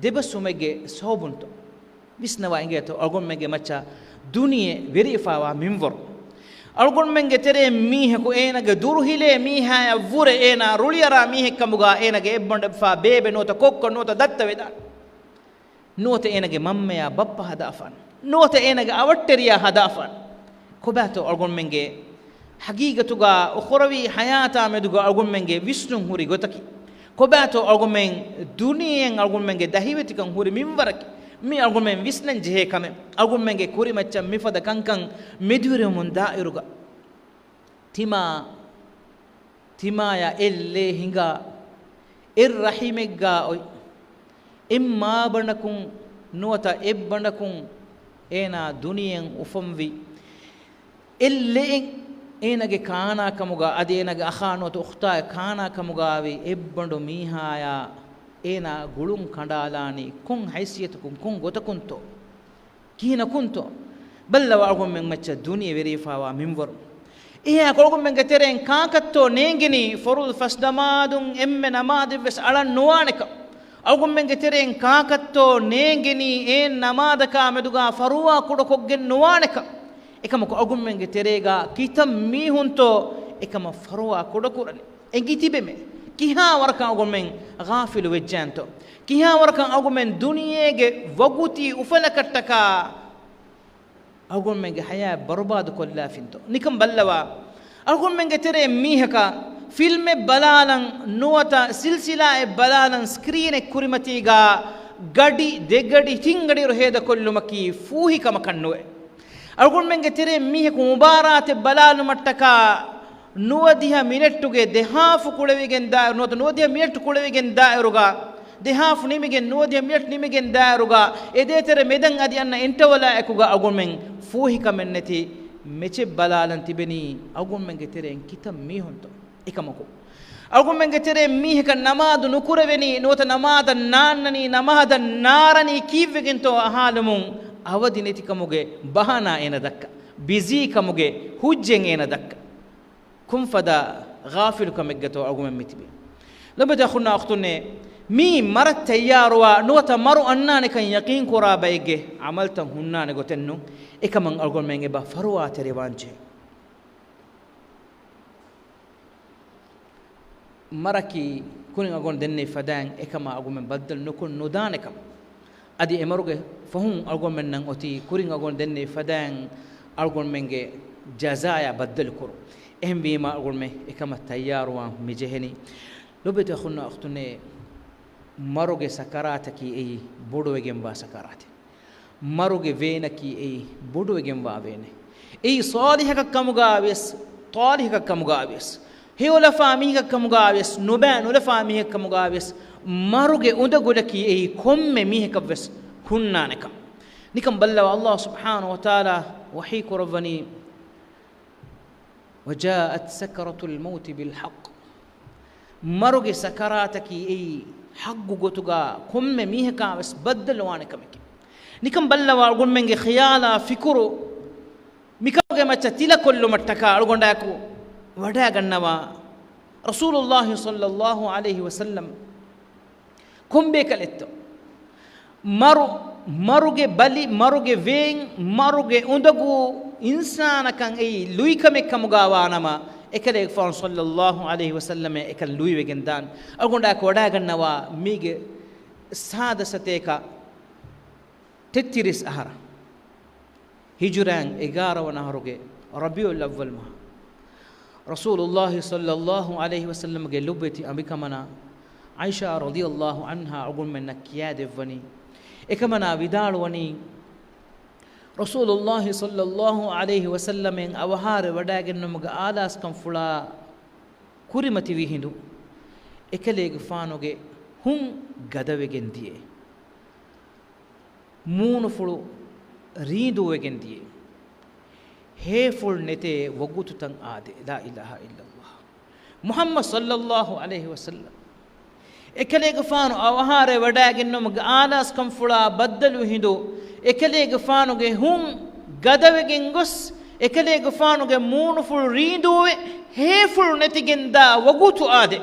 ದೆಬಸುಮೆಗ್ಗೆ ಸೋಬುಂಟು ವಿಸ್ನವ ಹಿಂಗೇತು ಅಳ್ಗೊಂಮೆಗ್ಗೆ ಮಚ್ಚ ದುನಿಯೆ ವೆರಿಫಾವ ಮಿಂವರು ಅಳ್ಗೊಂಮೆಂಗೆ ತೆರೆ ಮೀಹಕು ಏನಗೆ ದುರುಹಿಲೆ ಮೀಹಾಯ ವುರೆ ಏನ ರುಳಿಯರ ಮೀಹೆಕ್ಕಮುಗ ಏನಗೆ ಎಬ್ಬಂಡ ಫಾ ಬೇಬೆ ನೋತ ಕೊಕ್ಕ ನೋತ ದತ್ತವೆದ ನೋತ ಏನಗೆ ಮಮ್ಮೆಯ ಬಪ್ಪ ಹದಾಫಾನ್ ನೋತ ಏನಗೆ ಅವಟ್ಟೆರಿಯ ಹದಾಫಾನ್ ಕೊಬ್ಯಾತು ಅಳ್ಗೊಂಮೆಂಗೆ ಹಗೀಗತುಗ ಹೊರವಿ ಹಯಾತ ಮೆದುಗ ಅಳ್ಗೊಂಮೆಂಗೆ ವಿಷ್ಣು ಹುರಿ ಗೊತ್ತಕಿ ಕೊಬ್ಯಾತು ಅಳ್ಗೊಂಮೆಂಗ್ ದುನಿಯೆಂಗ್ ಅಳ್ಗೊಂಮೆಂಗೆ ದಹಿವೆತಿಕಂ ಹುರಿ ಮಿಂವರಕಿ ಮಿ ಅಳ್ಗೊಂಮೆಂ ವಿಸ್ನಂ ಜೆಹೆ ಕಮೆ ಅಳ್ಗೊಂಮೆಂಗೆ ಕುರಿ ಮಚ್ಚ ಮಿಫದ ಕಂಕಂ ಮೆದುರೆ ಮುಂದಾ ಇರುಗ ತಿಮಾಯ ಎಲ್ಲೆ ಹಿಂಗ ಇರ್ ರಹಿಮೆಗ್ಗ ಒಯ್ ಇಮ್ಮಾ ಬಣಕುಂ ನುವತ ಎಬ್ಬಣಕುಂ ಏನ ದುನಿಯೆಂ ಉಫಂವಿ ಎಲ್ಲೆ ಏನಗೆ ಕಾನಾ ಕಮುಗ ಅದೇನಗೆ ಅಖಾನೋತು ಉಖ್ತಾಯ ಕಾನಾ ಕಮುಗಾವಿ ಎಬ್ಬಂಡು ಮೀಹಾಯ ಏನ ಗುಳುಂ ಕಂಡಾಲಾನಿ ಕುಂ ಹೈಸಿಯತುಕುಂ ಕುಂ ಗೊತಕುಂತೋ ಕೀನ ಕುಂತೋ ಬಲ್ಲವ ಅಳ್ಗೊಂಮೆಂಗ್ ಮಚ್ಚ ದುನಿಯೆ ವೆರಿಫಾವ ಮಿಂವರು ಏ ಕೊಳ್ಗೊಂಮೆಂಗೆ ತೆರೆಂ ಕಾಕತ್ತೋ ನೇಂಗಿನಿ ಫರುಲ್ ಫಸ್ ನಮಾದುಂ ಎಮ್ಮೆ ನಮಾದಿವ್ವೆಸ್ ಅಳನ್ ನುವಾಣೆಕ ಅಳ್ಗೊಂಮೆಂಗೆ ತೆರೆಂ ಕಾಕತ್ತೋ ನೇಂಗಿನಿ ಏನ್ ನಮಾದಕ ಮೆದುಗ ಫರುವಾ ಕುಡಕೊಗ್ಗೆನ್ ನುವಾಣೆಕ එකම අගුම්මෙන්ගේ තෙරේගා කිතම් මීහුන්තෝ එකම ෆරුවා කොඩකුරනි එංගි තිබෙමෙ කිහා වරකන් අගුම්මෙන් ගාෆිලු වෙජ්ජන්තෝ කිහා වරකන් අගුම්මෙන් දුනියේගේ වගුති උෆලකට්ටකා අගුම්මෙන්ගේ හයා බර්බාදු කොල්ලා ෆින්තෝ නිකම් බල්ලවා අගුම්මෙන්ගේ තෙරේ මීහකා ෆිල්මෙ බලාලන් නුවත සිල්සිලාෙ බලාලන් ස්ක්‍රීන් එක කුරිමතිගා ගඩි දෙගඩි තිංගඩි රහෙද කොල්ලුමකි ෆූහිකම කන්නුවේ ಅಳ್ಗೊಂಮೆಂಗೆ ತೆರೆ ಮೀಹಕು ಮುಬಾರಾತೆ ಬಲಾಲು ಮಟ್ಟಕ ನುವದಿಹ ಮಿನೆಟ್ಟುಗೆ ದೆಹಾಫು ಕುಳವಿಗೆಂದ ನೋತ ನೋದಿಯ ಮಿನೆಟ್ಟು ಕುಳವಿಗೆಂದ ಇರುಗ ದೆಹಾಫು ನಿಮಗೆ ನೋದಿಯ ಮಿನೆಟ್ ನಿಮಗೆಂದ ಇರುಗ ಎದೇ ತೆರೆ ಮೆದಂಗ್ ಅದಿ ಅನ್ನ ಎಂಟವಲ ಎಕುಗ ಅಳ್ಗೊಂಮೆಂಗ್ ಫೂಹಿಕ ಮೆನ್ನತಿ ಮೆಚೆ ಬಲಾಲನ್ ತಿಬೆನಿ ಅಳ್ಗೊಂಮೆಂಗೆ ತೆರೆ ಕಿತ ಮೀಹುಂತು ಇಕಮಕು ಅಳ್ಗೊಂಮೆಂಗೆ ತೆರೆ ಮೀಹಕ ನಮಾದು ನುಕುರವೆನಿ ನೋತ ನಮಾದ ನಾನ್ನನಿ ನಮಾದ ನಾರನಿ ಕೀವ್ವೆಗೆಂತೋ ಅಹಾಲಮು ಅವಧಿ ನೆತಿ ಕಮುಗೆ ಬಹನ ಏನದಕ್ಕ ಬಿಜಿ ಕಮುಗೆ ಹುಜ್ಜೆಂಗ್ ಏನದಕ್ಕ ಕುಂಫದ ಗಾಫಿಲು ಕಮೆಗ್ಗತೋ ಅಗುಮೆ ಮಿತಿಬಿ ಲಬದ ಖುನ್ನ ಅಖ್ತುನೆ ಮೀ ಮರ ತಯ್ಯಾರುವ ನುವತ ಮರು ಅನ್ನಾನೆ ಕಂ ಯಕೀನ್ ಕೊರಾ ಬೈಗೆ ಅಮಲ್ತಂ ಹುನ್ನಾನೆ ಗೊತೆನ್ನು ಏಕಮಂ ಅಳ್ಗೊಂಮೆಂಗೆ ಬ ಫರುವಾ ತೆರೆವಾಂಚೆ ಮರಕಿ ಕುನಿ ಅಗೊಂಡ್ ದೆನ್ನೆ ಫದಾಂಗ್ ಏಕಮ ಅಗುಮೆ ಬದ್ದಲ್ ನುಕುನ್ ನುದಾನೆಕಂ ಅದಿ ಎಮರುಗೆ ಫಹುಂ ಅಳ್ಗೊಂಮೆನ್ನಂಗ್ ಒತಿ ಕುರಿಂಗ್ ಅಗೊಂಡ್ ದೆನ್ನೆ ಫದಾಂಗ್ ಅಳ್ಗೊಂಮೆಂಗೆ ಜಜಾಯ ಬದ್ದಲು ಕುರು ಎಹಂ ವೀಮ ಅಳ್ಗೊಂಮೆ ಏಕಮ ತಯ್ಯಾರುವ ಮಿಜೆಹೆನಿ ಲೊಬೆತ ಖುನ್ನ ಅಖ್ತುನೆ ಮರುಗೆ ಸಕರಾತಕಿ ಎಯಿ ಬುಡುವೆಗೆಂಬ ಸಕರಾತೆ ಮರುಗೆ ವೇನಕಿ ಎಯಿ ಬುಡುವೆಗೆಂಬ ವೇನೆ ಎಯಿ ಸಾಲಿಹಕ ಕಮುಗಾವೆಸ್ ತಾಲಿಹಕ ಕಮುಗಾವೆಸ್ ಹೇವಲಫಾ ಮೀಹಕ ಕಮುಗಾವೆಸ್ ನುಲಫಾ ಮೀಹಕ ಕಮುಗಾವೆಸ್ ಮರುಗೆ ಉದಗುಲಕಿ ಎಯಿ ಕೊಮ್ಮೆ ಮೀಹಕವೆಸ್ ಹುನ್ನಾನೆಕ ನಿಕಂ ಬಲ್ಲವ ಅಲ್ಲಾಹ್ ಸುಬ್ಹಾನಹು ವ ತಆಲಾ ವಹೀ ಕುರವನಿ وجاءت سكرة الموت بالحق ಮರುಗೆ ಸಕರಾತಕಿ ಎಯಿ ಹಗ್ಗು ಗೊತುಗ ಕೊಮ್ಮೆ ಮೀಹಕಾವೆಸ್ ಬದ್ದಲವಾನೆಕಮೆಕೆ ನಿಕಂ ಬಲ್ಲವ ಅಳ್ಗೊಂಮೆಂಗೆ ಖಯಾಲ ಫಿಕುರು ಮಿಕಗೆ ಮಚ್ಚ ತಿಲಕೊಲ್ಲು ಮಟ್ಟಕ ಅಳ್ಗೊಂಡಾಕು ವಡಾಗನ್ನವ ರಸೂಲುಲ್ಲಾಹಿ ಸಲ್ಲಲ್ಲಾಹು ಅಲೈಹಿ ವಸಲ್ಲಂ ಕೊಂಬೆ ಕಲೆತ್ತು ಮರುಗೆ ಬಲಿ ಮರುಗೆ ವೇಂಗ್ ಮರುಗೆ ಉಂದಗು ಇನ್ಸಾನಕಂ ಎಯಿ ಲುಯ್ಕಮೆ ಕಮುಗಾವಾನಮ ekale fon sallallahu alaihi wasallam ekal luiwe gendan agonda ko wadagannawa mige sada sateka tettiris ahara hijran 11 wana haruge rabiul awwal ma rasulullah sallallahu alaihi wasallam ge lubeti ambikamana aisha radhiyallahu anha agun men nakiyade vani ekamana vidalwani ರಸೂಲುಲ್ಲಾಹಿ ಸಲ್ಲಲ್ಲಾಹು ಅಲೈಹಿ ವಸಲ್ಲಂ ಎಂ ಅವಹಾರ ವಡಾಗೆ ನಮಗ ಆಲಾಸ್ ಕಂ ಫುಳಾ ಕುರಿಮತಿ ವಿಹಿಂದು ಎಕಲೇಗ ಫಾನುಗೆ ಹುಂ ಗದವೆಗೆಂದಿಯೆ ಮೂನು ಫುಳು ರೀದುವೆಗೆಂದಿಯೆ ಹೇ ಫುಳ್ ನೆತೆ ವಗುತು ತಂ ಆದೆ ಲಾ ಇಲಾಹ ಇಲ್ಲಲ್ಲಾಹ್ ಮುಹಮ್ಮದ್ ಸಲ್ಲಲ್ಲಾಹು ಅಲೈಹಿ ವಸಲ್ಲಂ ಎಕಲೇಗ ಫಾನು ಅವಹಾರ ವಡಾಗೆ ನಮಗ ಆಲಾಸ್ ಕಂ ಫುಳಾ ಬದ್ದಲು Hindu ekaleege faanuge hum gadawegen gos ekaleege faanuge moonu ful riinduwe heeful netigenda wagutu aade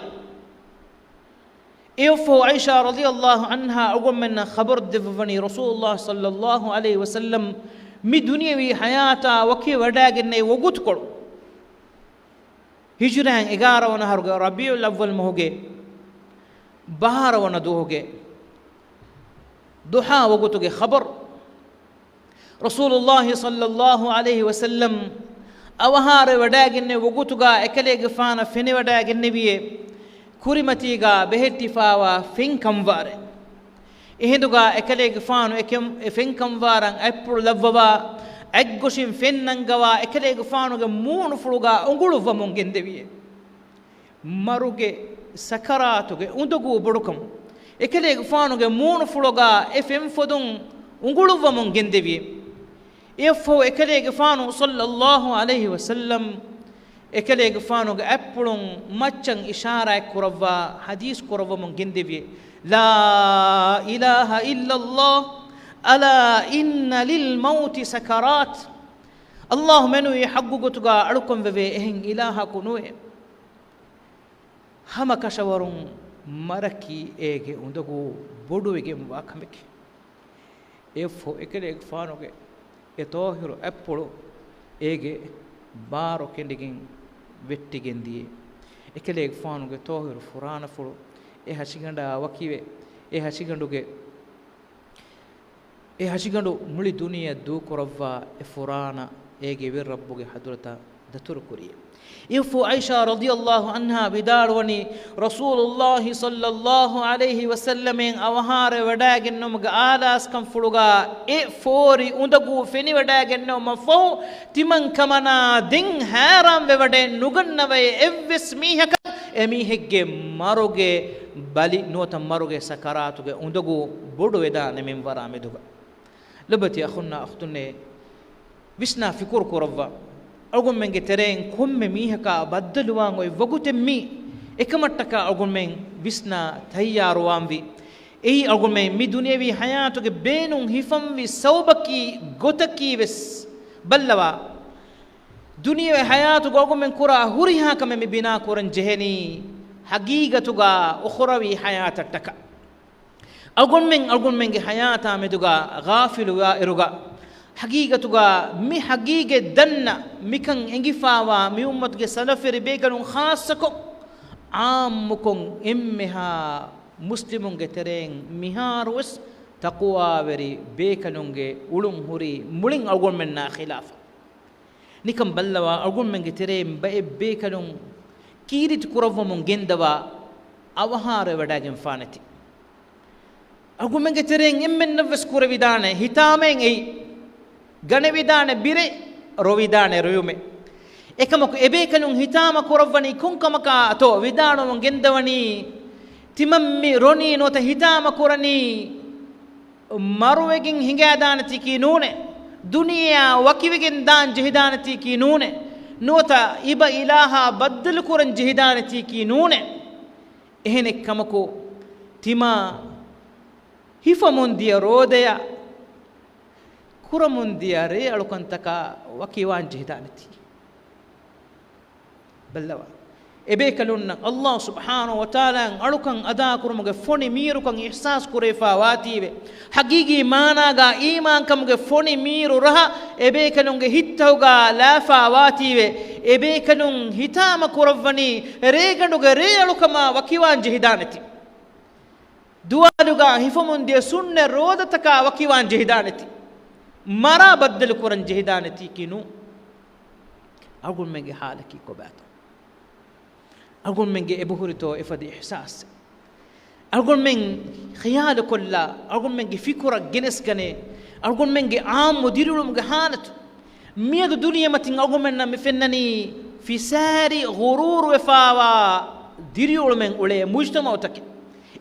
إيوفو عائشة رضي الله عنها أقول من خبر دفني رسول الله صلى الله عليه وسلم مي دنيوي حياتا وكي وداغني وغوت كول هجران 11 ونهر ربيع الأول مهوغي بهار وندوهوغي ضحى وغوتوغي خبر رسول الله صلى الله عليه وسلم أوهار وداغني وغوتوغا إكليغ فانا فيني وداغني بيه كوريمتيغا بهتفاوا فين كمواري إهدوغا إكليغ فانو فين كمواران أبرو لبوا أجوشين فين ننغوا إكليغ فانوغا مون فلوغا أنغولو فمونغين دبيه ماروغي سكراتوغي أندوغو بڑوكم إكليغ فانوغا مون فلوغا إفم فدون أنغولو فمونغين دبيه يفو إكليغ فانو صلى الله عليه وسلم إكليغ فانوغ أبلون مچن إشارة كروا حديث كروا من جندبي لا إله إلا الله ألا إن للموت سكرات الله منو يحقق تغا أركم ببي إهن إله كنوه هم كشورون مركي إيجي وندقو بدو إيجي مواكمك إفو إكليغ فانوغ إتوهر أبلو إيجي بارو كندگين ويتگندي اكليگ فانوگه توهر فرانا فلو هاشيگندا وكيوه هاشيگندوگه هاشيگندو ملي دنيا دو كروا فرانا ايگه وير ربوگه حضرتا دتور كوريه يفو عائشة رضي الله عنها بداروني رسول الله صلى الله عليه وسلم أوهار وداغنم آلاس كم فلوغا فوري اندغو فيني وداغنم مفو تمن كمنا دين حرام ودين نغنوي اوس ميهك اميهك ماروگه بالي نوتا ماروگه سكراتوگه اندغو بودو ودان من ورامدوگا لبتي اخونا اختني وسنا فكر كروا أقول من جترين كم ميهكا بدلوان ويفقط مي إكمتك أقول من بسنا تيار وامبي أي أقول من مي دنيا في حياتك بينهم هفم في صوبكي غتكي بس بلوا دنيا في حياتك أقول من كرا هوريها كم مي بنا كورن جهني حقيقتك أخرى حياتك أقول من حياتا مدوغا غافل وإرغا حقيقتك مي حقيقة دنا ميكن انجفاوا مي أمتك سلفر بيكن خاصكم عامكم إمها مسلمون جترين مهاروس تقوى وري بيكنونج أولم هوري مولين أقول منا خلاف نكم بلوا أقول من جترين بيكنون كيرت كرفو من جندوا أوهار وداعم فانتي أقول من جترين إمن نفس كوربيدانه هتامين أي ගණවිදාන බිරේ රොවිදාන රුයුමේ එකමක එබේකනුන් හිතාම කරවණි කුංකමක අතෝ විදානොන් ගෙන්දවණි තිමම්මි රොනි නොත හිතාම කරණි මරුවෙකින් හිඟා දානති කී නූනේ දුනියා වකිවගෙන් දාන් ජහිදානති කී නූනේ නොත ඉබ ඉලාහා බද්දල් කරන් ජහිදානති කී නූනේ එහෙනෙක් කමකෝ තිමා හිෆමුන් දිය රෝදය كرموندياري ألوكنتكا وكيوان جهدانتي بلوا إبيكلون الله سبحانه وتعالى ألوكن أدا كرمك فوني ميرو كن إحساس كريفا واتيب حقيقي ماناغا إيمان كمك فوني ميرو رها إبيكلون هيتوغا لافا واتيب إبيكلون هتام كرفني ريغنوغ ري ألوكما وكيوان جهدانتي دوالوغا هفموندي سنة رودتكا وكيوان جهدانتي مرا بدل كورن جهدانتي كينو أقول منجي حالك كوباتو أقول منجي إبهورتو إفادي إحساس أقول من خيال كلا أقول منجي فكرة جنس كني أقول منجي عام مديرو مجهانت مية الدنيا متين أقول منا مفنني في ساري غرور وفاوا ديريو من أولي مجتمع تك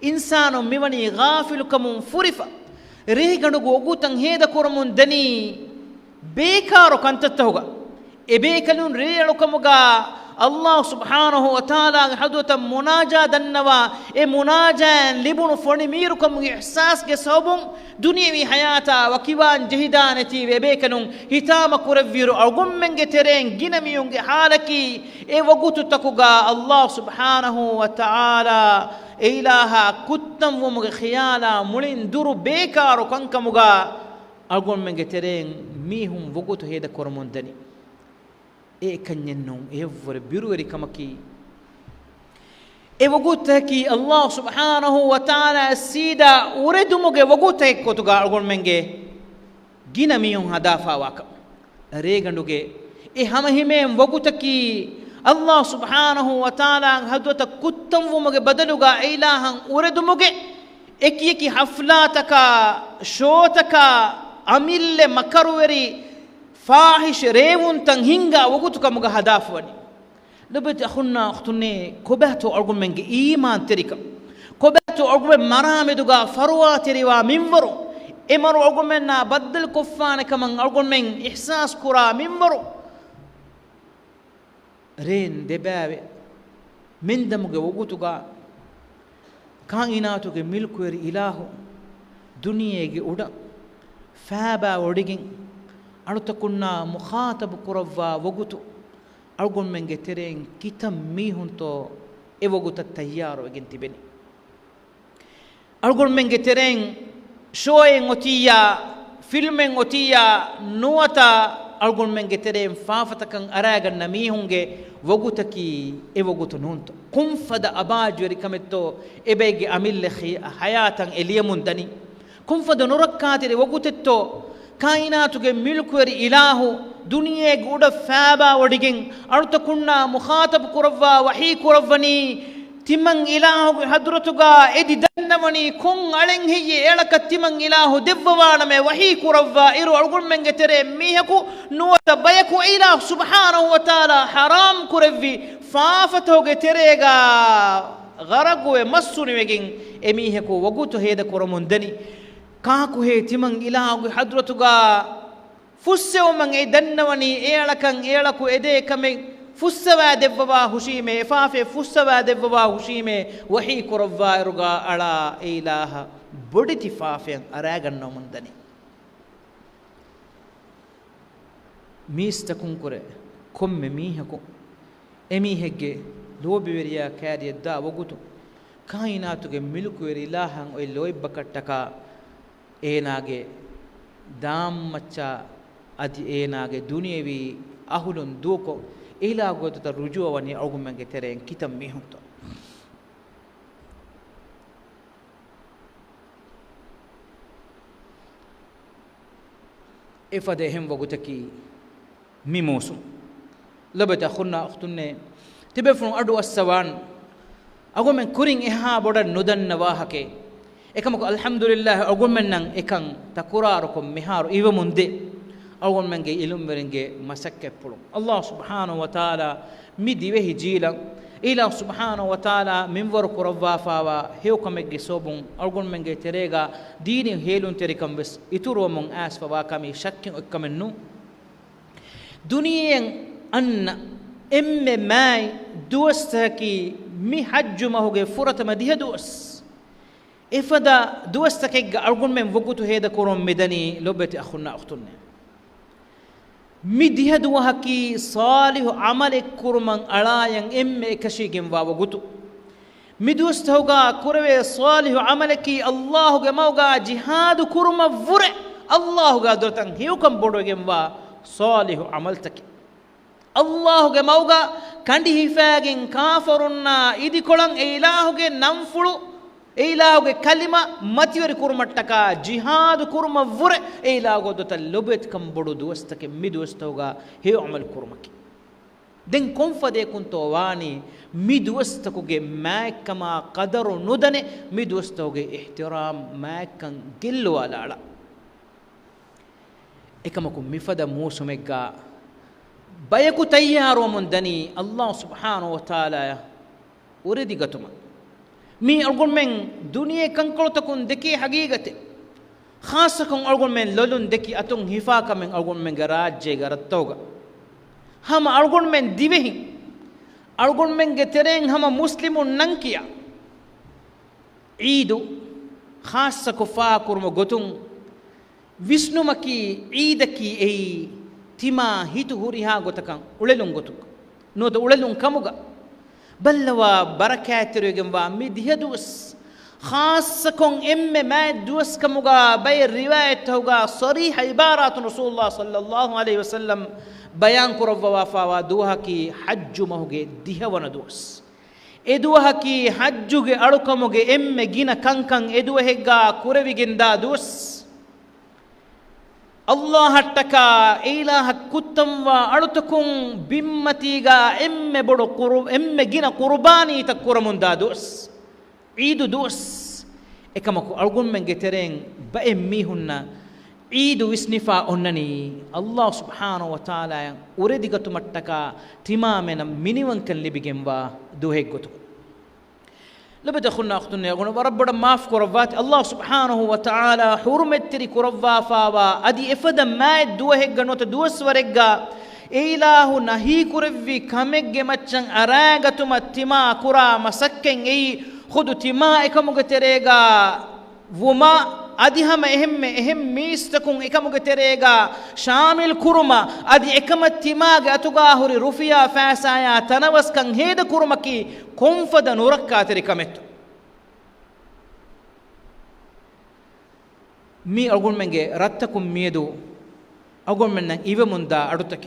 إنسان ميوني غافل كمون فرفا ರೇಗಣುಗು ಒಗುತಂ ಹೇದ ಕೊರಮುನ್ ದನಿ ಬೇಕಾರು ಕಂತತ್ತಹುಗ ಎಬೇಕಲುನ್ ರೇಯಳುಕಮುಗ Allah subhanahu wa ta'ala haduta munaja dannawa e munajan libunu foni miru kam ihsas ge sobun dunyawi hayata wakiwan jahidanati webekanun hitama kuravviru argummenge tereng ginamiyunge halaki e wagutu takuga Allah subhanahu wa ta'ala e ilaha kuttam wumuge khiyala mulin duru bekaru kankamuga argummenge tereng mihum wagutu heda kormondani e kanyennon e vore biruweri kamaki e wagutaki Allah subhanahu wa ta'ala sida uredumuge wagutai kotuga algon menge gina miyun hadafa waka reganduge e hamahime wagutaki Allah subhanahu wa ta'ala hadwata kuttam wumuge badaluga ilahan uredumuge ekiyeki haflataka shotaka amille makaruweri فاحش ريون تنهنغا وقتك مغا هدافوني لبت اخونا اختني كوباتو ارغم منغ ايمان تريكا كوباتو ارغم مرامدغا فروا تريوا منورو امرو ارغمنا بدل كفان كمان ارغم من احساس كرا منورو رين دبابي من دمغا وقتغا كائناتو ملكور اله دنياغي اودا فابا وديگين ಅಳುತಕುನ್ನ ಮುಖಾತಬ ಕುರವ್ವ ಒಗುತು ಅಳ್ಗೊಂಡು ಮೆಂಗೆ ತೆರೆಂಗ್ ಕಿತ ಮೀಹುಂತೋ ಎ ಒಗುತ ತಯ್ಯಾರೋ ಎಗಿಂತಿಬೆನಿ ಅಳ್ಗೊಂಡು ಮೆಂಗೆ ತೆರೆಂಗ್ ಶೋಯೆಂಗ್ ಒತಿಯ ಫಿಲ್ಮೆಂಗ್ ಒತಿಯ ನುವತ ಅಳ್ಗೊಂಡು ಮೆಂಗೆ ತೆರೆಂಗ್ ಫಾಫತಕಂಗ್ ಅರಾಗನ್ನ ಮೀಹುಂಗೆ ಒಗುತಕಿ ಎ ಒಗುತು ನೂಂತು ಕುಂಫದ ಅಬಾಜ್ವರಿ ಕಮೆತ್ತೋ ಎಬೆಗೆ ಅಮಿಲ್ಲೆ ಹಯಾತಂಗ್ ಎಲಿಯ ಮುಂದನಿ ಕುಂಫದ ನುರಕ್ಕಾತಿರಿ ಒಗುತೆತ್ತೋ ಕಾಯಿನಾತುಗೆ ಮಿಲ್ಕುವರಿ ಇಲಾಹು ದುನಿಯೆ ಗೂಡ ಫ್ಯಾಬಾ ಒಡಿಗೆಂ ಅಳುತಕುಣ್ಣ ಮುಖಾತಬ್ ಕುರವ್ವ ವಹಿ ಕುರವ್ವನಿ ತಿಮ್ಮಂಗ್ ಇಲಾಹುಗೆ ಹದ್ರತುಗ ಎದಿ ದನ್ನವನಿ ಕುಂಗ್ ಅಳೆಂಗ್ ಹಿಯ್ಯೆ ಏಳಕ ತಿಮ್ಮಂಗ್ ಇಲಾಹು ದೆವ್ವವಾಣಮೆ ವಹಿ ಕುರವ್ವ ಇರು ಅಳ್ಗುಣ್ಮೆಂಗೆ ತೆರೆ ಮೀಹಕು ನುವತ ಬಯಕು ಇಲಾಹು ಸುಬ್ಹಾನಹು ವ ತಾಲಾ ಹರಾಮ್ ಕುರವ್ವಿ ಫಾಫತೋಗೆ ತೆರೆಗ ಗರಗುವೆ ಮಸ್ಸುನಿವೆಗೆಂ ಎಮೀಹಕು ವಗುತು ಹೇದ ಕುರಮುಂದನಿ ಕಾಕು ಹೇ ತಿಮಂಗ್ ಇಲಾಹು ಹದ್ರತುಗ ಫುಸ್ಸೆವು ಮಂಗ್ ಎ ದನ್ನವನಿ ಏಳಕಂಗ್ ಏಳಕು ಎದೆ ಕಮೆ ಫುಸ್ಸವಾ ದೆವ್ವವಾ ಹುಶೀಮೆ ಫಾಫೆ ಫುಸ್ಸವಾ ದೆವ್ವವಾ ಹುಶೀಮೆ ವಹಿ ಕುರವ್ವಾ ಇರುಗ ಅಳ ಇಲಾಹ ಬೊಡಿತಿ ಫಾಫೆ ಅರಾಗನ್ನ ಮುಂದನಿ ಮೀಸ್ತ ಕುಂಕುರೆ ಕೊಮ್ಮೆ ಮೀಹಕು ಎಮೀಹೆಗ್ಗೆ ಲೋಬಿವೆರಿಯ ಕ್ಯಾರಿಯದ್ದ ಒಗುತು ಕಾಯಿನಾತುಗೆ ಮಿಲುಕುವೆರಿ ಇಲಾಹಂ ಒಯ್ ಲೋಯ್ಬ ಕಟ್ಟಕ ಏನಾಗೆ ದಾಮ್ಮಚ್ಚ ಅದಿ ಏನಾಗೆ ದುನಿಯವಿ ಅಹುಲುನ್ ದೂಕೋ ಇಲಾಗೋತ ರುಜುವವನಿ ಅಳ್ಗುಮೆಂಗೆ ತೆರೆಯಂ ಕಿತಂ ಮೀಹುಂತ ಇಫದೆ ಹೆಂ ವಗುತಕಿ ಮಿಮೋಸು ಲಬತ ಖುನ್ನ ಅಖ್ತುನ್ನೆ ತಿಬೆಫುನ್ ಅಡು ಅಸ್ಸವಾನ್ ಅಳ್ಗುಮೆಂ ಕುರಿಂ ಎಹಾ ಬೊಡ ನುದನ್ನ ವಾಹಕೆ ekamaku alhamdulillah algonmen nan ekan takuraru kom miharu iwa munde algonmen ge ilum merenge masakke pulum Allah subhanahu wa ta'ala mi diwe hijila ila subhanahu wa ta'ala min war kurawwa fawa hew kamegge sobun algonmen ge terega dini helun terikam bes ituro mon as fawa kami shakkin okamennu duniyen anna emme mai duwastaki mi hajju mahuge furata madiha duwas إفدا دوستك أرجون من وقته هذا كورم مدني لبت أخونا أختنا مديه دوها كي صالح عمل كورمان ألاين إم كشيجم وقته مدوستهوجا كوروي صالح عمل كي الله جماوجا جهاد كورم فرع الله قادرتن هيوكم بودوجم وا صالح عملتك الله جماوجا كندي هفاجين كافرنا إدي كلام إلهه نمفلو إيلاغو كلمة ماتيوري كورمتكا جهاد كورما فور إيلاغو دوتا لبت كم بدو دوستك ميدوستوغا هي عمل كورمك دين كونفا دي كنتو واني ميدوستكوغي ماك كما قدر ندني ميدوستوغي احترام ماك كان جلو على على إكمكم مفدا موسمكا بيكو تيار ومن دني الله سبحانه وتعالى وريدي قتما مي أقول من دنيا كنكلو تكون دكي حقيقة خاصة كون أقول من لولون دكي أتون هفاك من أقول من جراج جرتوغا هم أقول من دبيه algon menge tereng hama muslimun nankiya eidu khassa ko fa kurmo gotun visnumaki eidaki ei tima hitu huriha gotakan ulelun gotuk noda ulelun kamuga ballawa barakatirugen wa midhiyadus khassa kon emme ma dus kamuga bay riwayat hoga sarih ibarat rasulullah sallallahu alaihi wasallam bayan kurawwa fawa duhaki hajju mahuge dihawana dus eduhaki hajjuge alukamuge emme gina kankan eduhegga kureviginda dus Allah hattaka ilaha kuttamwa alutakun bimmatiga emme bodu emme gina qurbani takkuramunda dus eidu dus ekamaku algun menge tereng ba emmi hunna eidu wisnifa onnani Allah subhanahu wa ta'ala uredigatu mattaka timamena miniwankan libigemwa duheggotu لبدا خلنا أختنا يقولون وربنا ما في كرفات الله سبحانه وتعالى حرمتري كرفا فاوا أدي إفدا ما الدوه جنوت دوس ورجع إله نهي كرفي كمج متشن أراجع تما كرا مسكن أي خدو تما إكمل تريجا وما أدي هم إهم ميستكون إكمل تريجا شامل كرما أدي إكمل تما جاتوجاهوري رفيا فاسايا تناوس كان هيدا كرما كي كونفدا نوركا تريكامتو مي أقول منجي رتكم ميدو أقول منن إيوه مندا أرتك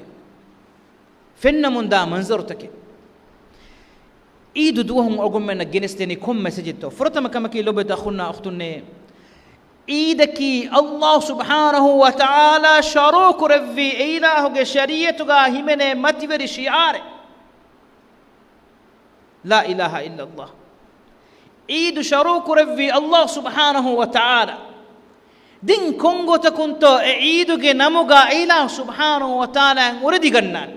فن مندا منظرتك إيدو دوهم أقول منن جنستني كم مسجدتو فرتما كما كي لو بدخلنا أختني إيدكي الله سبحانه وتعالى شروك رفي إله شريعتك همنه متوري شعاره لا إله إلا الله إيد شروك رفي الله سبحانه وتعالى دين كونغو تكونتو إيدك نموغا إله سبحانه وتعالى وردي جنان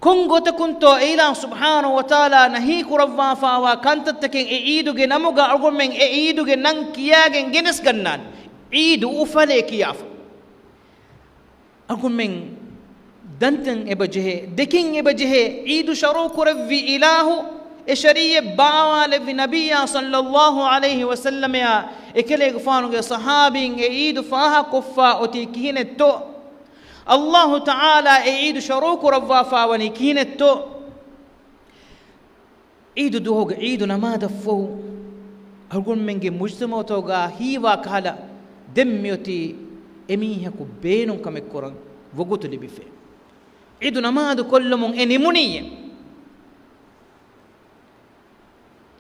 كونغو تكونتو إله سبحانه وتعالى نهيك رفا فاوا كانت تكين إيدك نموغا أقول من إيدك ننكياغن جنس جنان إيد أفلي كياف أقول من دنتن إبجه دكين إبجه إيد شروك رفي إله إشريه باوال في نبي صلى الله عليه وسلم يا إكلي غفانو صحابين إيد فاها كفا أتيكين التو الله تعالى إيد شروك رفا فاوني كين التو إيد دوغ إيد نما دفو أقول منك مجتمع توغا هيوا كالا دميوتي إميهكو بينو كمكورن وغوتو لي بفي إيد نما دو كل من إني منيه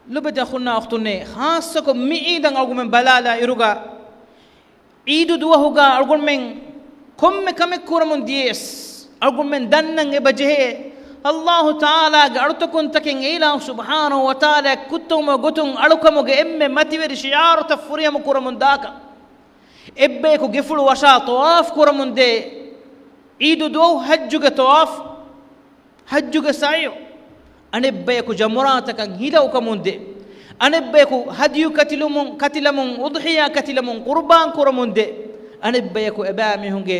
لبدا خلنا أختني خاصكم ميدان أقول من بلالا إروغا إيدو دوهوغا أقول من كم كورمون ديس أقول من دنن إبجه الله تعالى أرتكون تكين إله سبحانه وتعالى كتوم وغتون أركم وغم متير شعار تفريا مكورمون داكا إبيكو جفل وشا طواف كورمون دي إيدو دو حجوغ طواف حجوغ سعيو أنبيكو جمراتك هيدا وكمون دي أنبيكو هديو كتلمون أضحية كتلمون قربان كورمون دي أنبيكو إبامي هنجي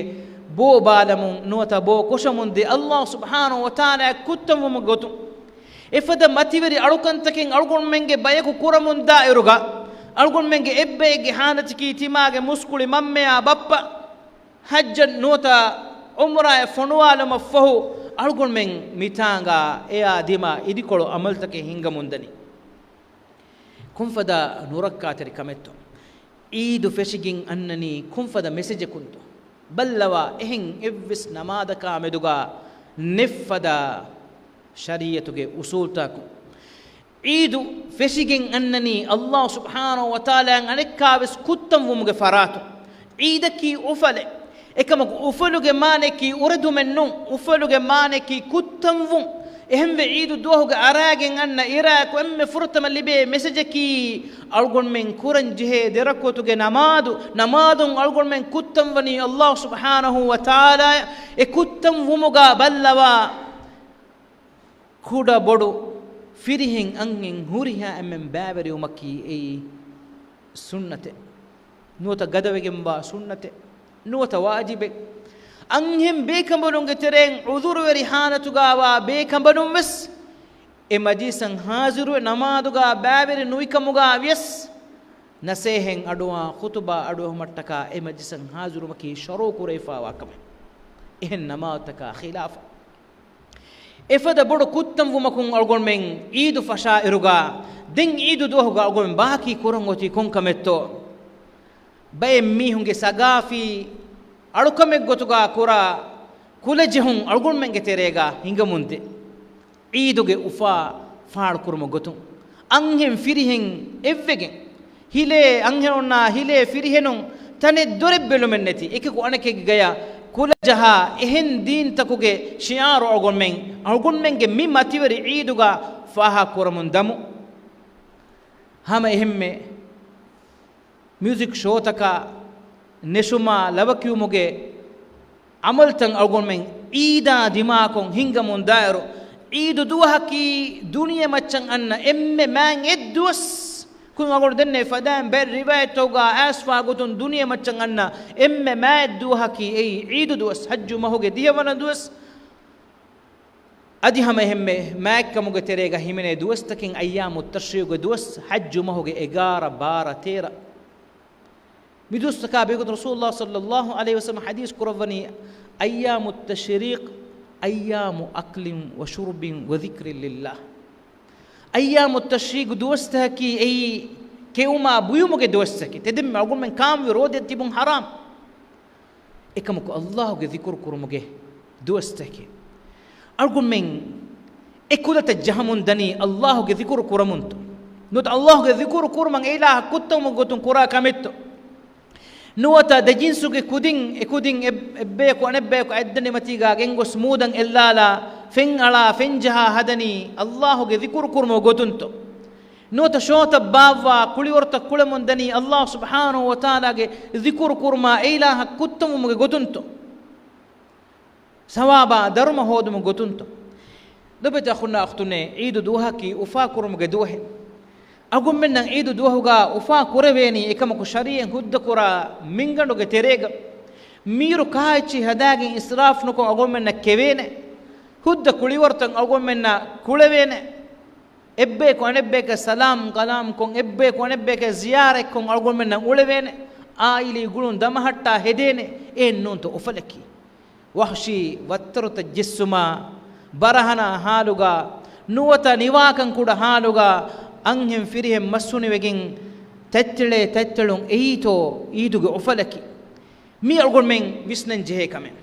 بو بالمون نوتا بو كوشمون دي الله سبحانه وتعالى كتم ومغوتو إفدا ماتيوري أركن تكين أركن منجي بيكو كورمون دائرغا أركن منجي إبيكي حانتكي تيماغي مسكولي مميا بابا حجا نوتا عمره فنوال مفهو أركن من ميتانغا إيا ديما إديكولو عملتكي هنگا مندني كن فدا نوركاتري كمتو إيدو فشيجين أنني كن فدا مسج كنتو بلوا إهن إفس نماذا كامدوغا نفدا شريعتوغي أصولتاكو إيدو فشيجين أنني الله سبحانه وتعالى أنكابس كتم ومغفراتو إيدكي أفلي إكما أفلوغي مانكي أردو منو أفلوغي مانكي كتم وم إهم عيدو دوهوغ أراغن أن إراك وإم فرطم اللي بي مسجكي أرغن من كورن جهي دركوتوغ نمادو أرغن من كتم وني الله سبحانه وتعالى كتم ومغا بلوا كودا بودو فيرهن أنهن هوريها أمن بابري ومكي أي سنة نوتا غدوغن با سنة نوتا واجب أنهم بيكمبلون ترين عذور وريحانة تجاوا بيكمبلون بس e majlisan haziru namaduga baaveri nuikamuga vies nasehen aduwa khutuba aduwa mattaka e majlisan haziru maki sharu kureifa wakam ehen namataka khilafa efada bodu kuttam wumakun algon men idu fasha iruga den idu dohuga algon men baki kurangoti konkametto bay mi hunge sagafi alukame gotuga kura kulejehun algon men geterega hinga munde iduge ufa faal kurma gotum anhem firihen evvegen hile anhenonna hile firihenun tane dorebbelu men neti ekeku anake gaya kula jaha ehen din takuge shiaru algon menge mi mativeri iduga faha kuramun damu hama ehemme music show taka neshuma lavakyumuge amaltan algon men ida dimakon hingamun dairu idu duhaki duniya maccan anna emme man edduas kun agor denne fadan ber riwayat toga asfa gotun duniya maccan anna emme ma edduhaki ei idu duas hajju mahuge diyawana duas adi hama hemme makkamuge terega himene duas takin ayyamut tashriq duas hajju mahuge 11 12 13 midus taka begot rasulullah sallallahu alaihi wasallam hadith kurawani ayyamut tashriq أيام أكل وشرب وذكر لله أيام التشريق دوستهكي أي كيوما بيومك دوستهكي تدم أقول من كام ورود تبون حرام إكمك الله ذكر كرمك دوستهكي أقول من إكولة الجهمون دني الله ذكر كرمونت نوت الله ذكر كرمن إله كتم وقتم كرا كمتو nuwata da jinsuge kudin ebbeeko anebbeeko addani matiga gengo smudan ellala fen ala fen jaha hadani allahu ge dhikru kurmo gotunto nuwata shota bava kuliworta kulemon dani allah subhanahu wa ta'ala ge dhikru kurma ilaha kuttum ge gotunto sawaba darma hodum gotunto dobeta khuna akhtune idu duhaki ufa kurum ge duhe agum mennan idu duhuga ufa kureveni ekamaku shariyen hudda kura minganduge terega miru kaachi hadagin israf nuko agum menna kevene hudda kuliwartan agum menna kulevene ebbe ko anebbe ka salam kalam kon ebbe ko anebbe ka ziyare kon agum menna ulevene aili gulun damahatta hedene en nonto ufalaki wahshi wattarta jissuma barahana haluga nuwata niwakan kuda haluga anhem firihem masuni wegen tettelun eito iduge ufalaki mi algon men visnan jehe kamen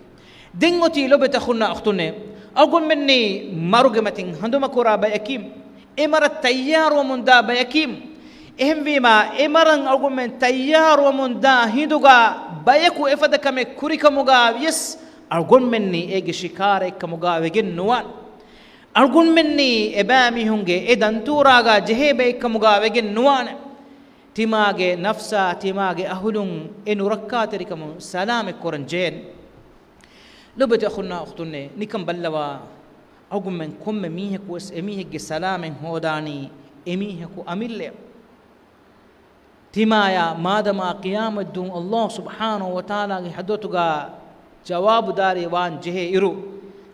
dengoti lobeta khunna akhtune algon menni maruge matin handuma kora bayakim emara tayyar wa munda bayakim ehem wima emaran algon men tayyar wa munda hiduga bayaku efada kame kurikamuga yes algon menni ege shikare kamuga wegen nuwan algun menni ebami hunge edanturaga jehebe ikamuga wegen nuwane timage nafsa timage ahulun enurakkaterikamu salame koranjen lobete akhunna akhtunne nikam ballawa agum men komme mihe ko emihe ge salame hodani emihe ko amille timaya madama qiyamad dun allah subhanahu wa ta'ala ge hadotuga jawab dari wan jehe iru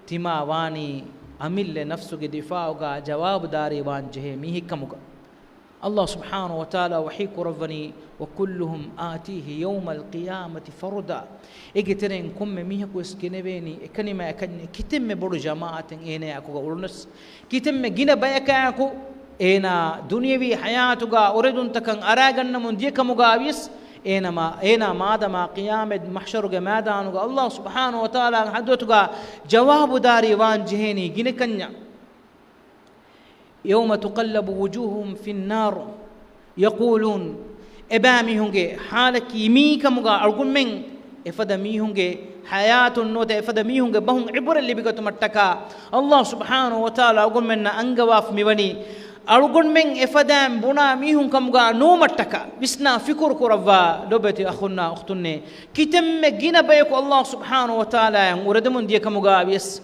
tima wani amille nafsuge difauga jawab dari wan jehe mihi kamuga Allah subhanahu wa ta'ala wahiku rabbani wa kulluhum atihi yawm alqiyamati farda egiteren komme mihi ko skenebeni ekanima ekanne kitemme bodu jamaaten ene akuga ulnus kitemme gina bayaka aku ena dunyawi hayatuga uridun takan araganna mun dikamuga awis ena madama qiyamed mahsharuge madanuga Allah subhanahu wa ta'ala hadotuga jawabu dari wan jeheni ginekanya yawma tuqallabu wujuhum fi an-nar yaqulun ebami hunge halaki mi kamuga argumen efada mi hunge hayatun note efada mi hunge bahun ibra libigatu mattaka Allah subhanahu wa ta'ala argumenna angawaf miwani algon men efadam buna mihun kamga no mattaka bisna fikur kurawwa lobeti akhunna ukhtunne kitemme gina bayko Allah subhanahu wa ta'ala uradamun diye kamuga yes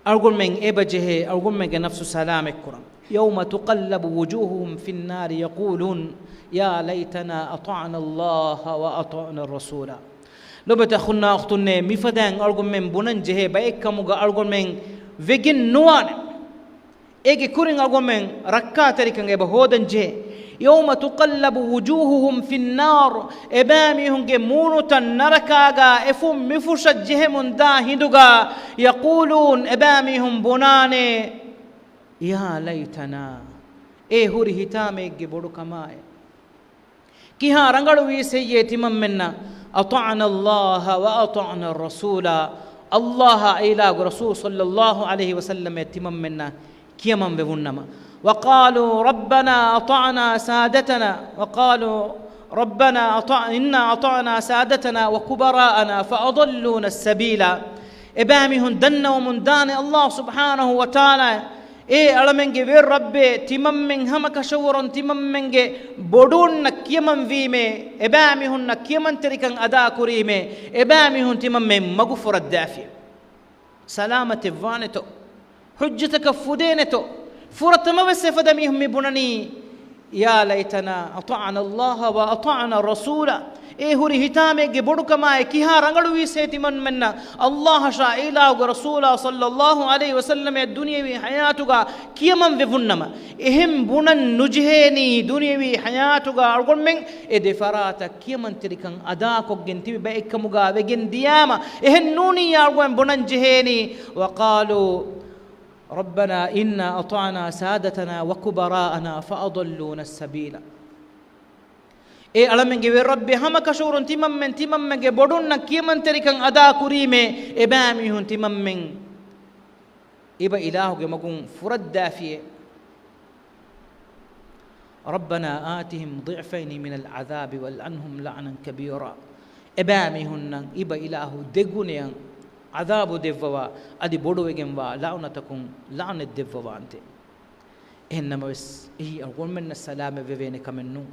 algon men ebajehe algon men nafsu salamek kuram yawma tuqallabu wujuhuhum fin nar yaqulun ya laytana ata'na Allah wa ata'na ar-rasula lobeti akhunna ukhtunne mifadan algon men bunan jehe bayk kamuga algon men vegin nuwan ege kurin agomen rakka tarikan eba hodan je yawma tuqallabu wujuhuhum fin nar ebami hunge munutan narakaga efum mifusha jehemun da hinduga yaqulun ebami hum bunane ya laytana e huri hitame ge bodu kamaye kiha rangalu wi seyye timam menna ata'na Allah wa ata'na ar-rasula Allah ila rasul sallallahu alaihi wasallam timam menna kiyamam bevunnama وقالوا ربنا أطعنا سادتنا وقالوا ربنا إنا أطعنا سادتنا وكبراءنا فأضلونا السبيل إبامهن دن ومن دان الله سبحانه وتعالى ألمنجي وير ربي تممن همك شورن تممنجي بدون كيمن فيمه إبامهن كيمن تركن أدا كريمه إبامهن تممن مغفر الدافع سلامة فانتو حجتك فدينتو فرت ما بس فدميهم بنني يا ليتنا أطعنا الله وأطعنا الرسول هوري هتامي جبرك ما كيها رجلوا يسيت منا الله شاء إله ورسوله صلى الله عليه وسلم الدنيا بحياتك كيمن بفنما إهم بنن نجهني دنيا بحياتك أقول من إدفارات كيمن تركن أداك وجنتي بأيك مجا بجن دياما إهن نوني يا أقول بنن جهني وقالوا ربنا إنا أطعنا سادتنا وكبراءنا فأضلونا السبيل ألمنجي ربي هم كشور تممن بدون كيمن تركن أدا كريمه إباميهن تممن إبا إلهك مكون فرد دافية ربنا آتهم ضعفين من العذاب والعنهم لعنا كبيرا إباميهن إبا إله دقونيا عذاب دفوا أدي بدو يجمع لعنتكم لعنة دفوا أنت إنما بس هي أقول من السلام بيني كمنو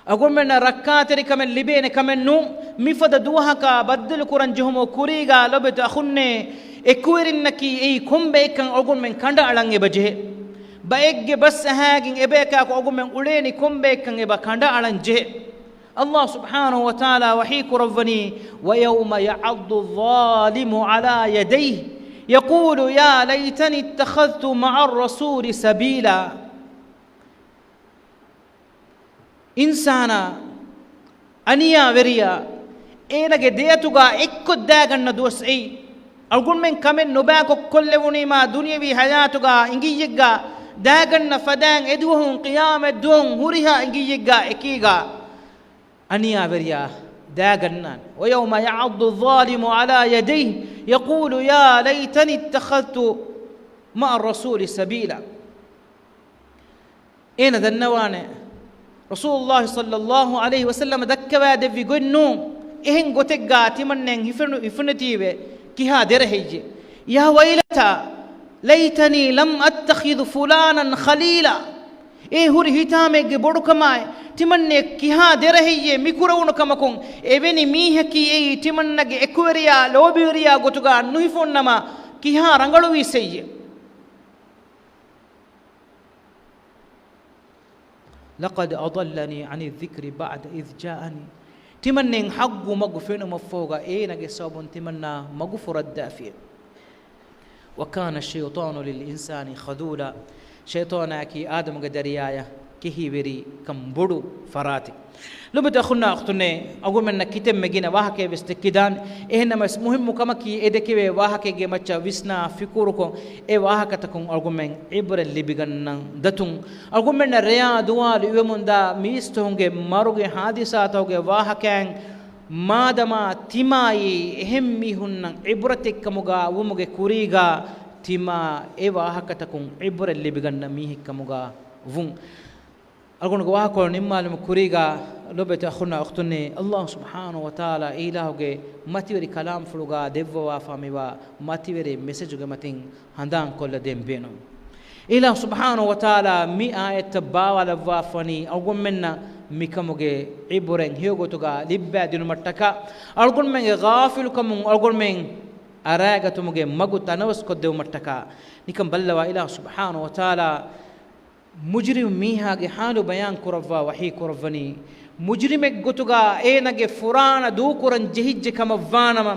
أقول من ركعتري كمن لبيني كمنو مفد دوها كبدل كورنجهم وكوريجا لبت أخوني إكويرنكي أي كم بيكن أقول من كندا على بجه بيج بس هاجين إبيك أقول من أوليني كم بيكن إبا كندا على جه الله سبحانه وتعالى وحيك ربني ويوم يعض الظالم على يديه يقول يا ليتني اتخذت مع الرسول سبيلا إنسانا أنيا وريا إنك ديتوغا إكو داغن دوسعي أقول من كمن نباكو كل ونما دنيا بحياتوغا إنجي يجا داغن فدان إدوهم قيام الدون هوريها إنجي يجا إكيغا أنيا بريا داغنان ويوم يعض الظالم على يديه يقول يا ليتني اتخذت مع الرسول سبيلا إين ذا النواني رسول الله صلى الله عليه وسلم دكوا دفي قنو إهن قتقا تمنن هفنتيبه كيها درهيجي يا ويلتا ليتني لم أتخذ فلانا خليلا هوري هتامي بدو كماي تمنى كيها درهيه ميكورونو كمكون إبني ميهكي تمنى إكوريا لوبيريا غتوغا نويفون نما كيها رنغلو ويسيه لقد أضلني عن الذكر بعد إذ جاءني تمنى حق مغفين مفوغا نجي صابون تمنى مغفر الدافئ وكان الشيطان للإنسان خذولا شيطانك آدم قدريايا كهي بري كم بدو فراتي لو بتأخذنا أختنا أقول من كتاب مجينا واحد بستكدان إنما مهم كما كي إدكي واحد جمتشا ويسنا فكوركم واحد تكون أقول من عبر اللي بيجنا دتون أقول من الرياض دوال يومون دا ميستونج ماروج حادثات أوج واحد كان ما دما تماي هم ميهن عبرتك كموجا وموجا كوريجا تما واحد تكون عبر اللي بيجنا ميه كموجا وون أقول واحد كون نمال مكوريجا لو بتأخذنا أختني الله سبحانه وتعالى إلهه ما توري كلام فلوجا دبوا فاميوا ما توري مسجوجا ماتين هندان كل دم بينهم إله سبحانه وتعالى مي آية باوا لفافني أقول منا ميكموجي عبرين هيوغو توجا لبى دينو متكا أقول من غافل كم أقول من أراجع تومجي مغو تناوس كدو متكا نكم بلوا إله سبحانه وتعالى مجرم ميها حالو بيان كرفا وحي كرفني ಮುಜ್ರಿಮೆಗ್ ಗೊತುಗ ಏನಗೆ ಫುರಾಣ ದೂಕುರನ್ ಜೆಹಿಜ್ಜೆ ಕಮವ್ವಾನಮ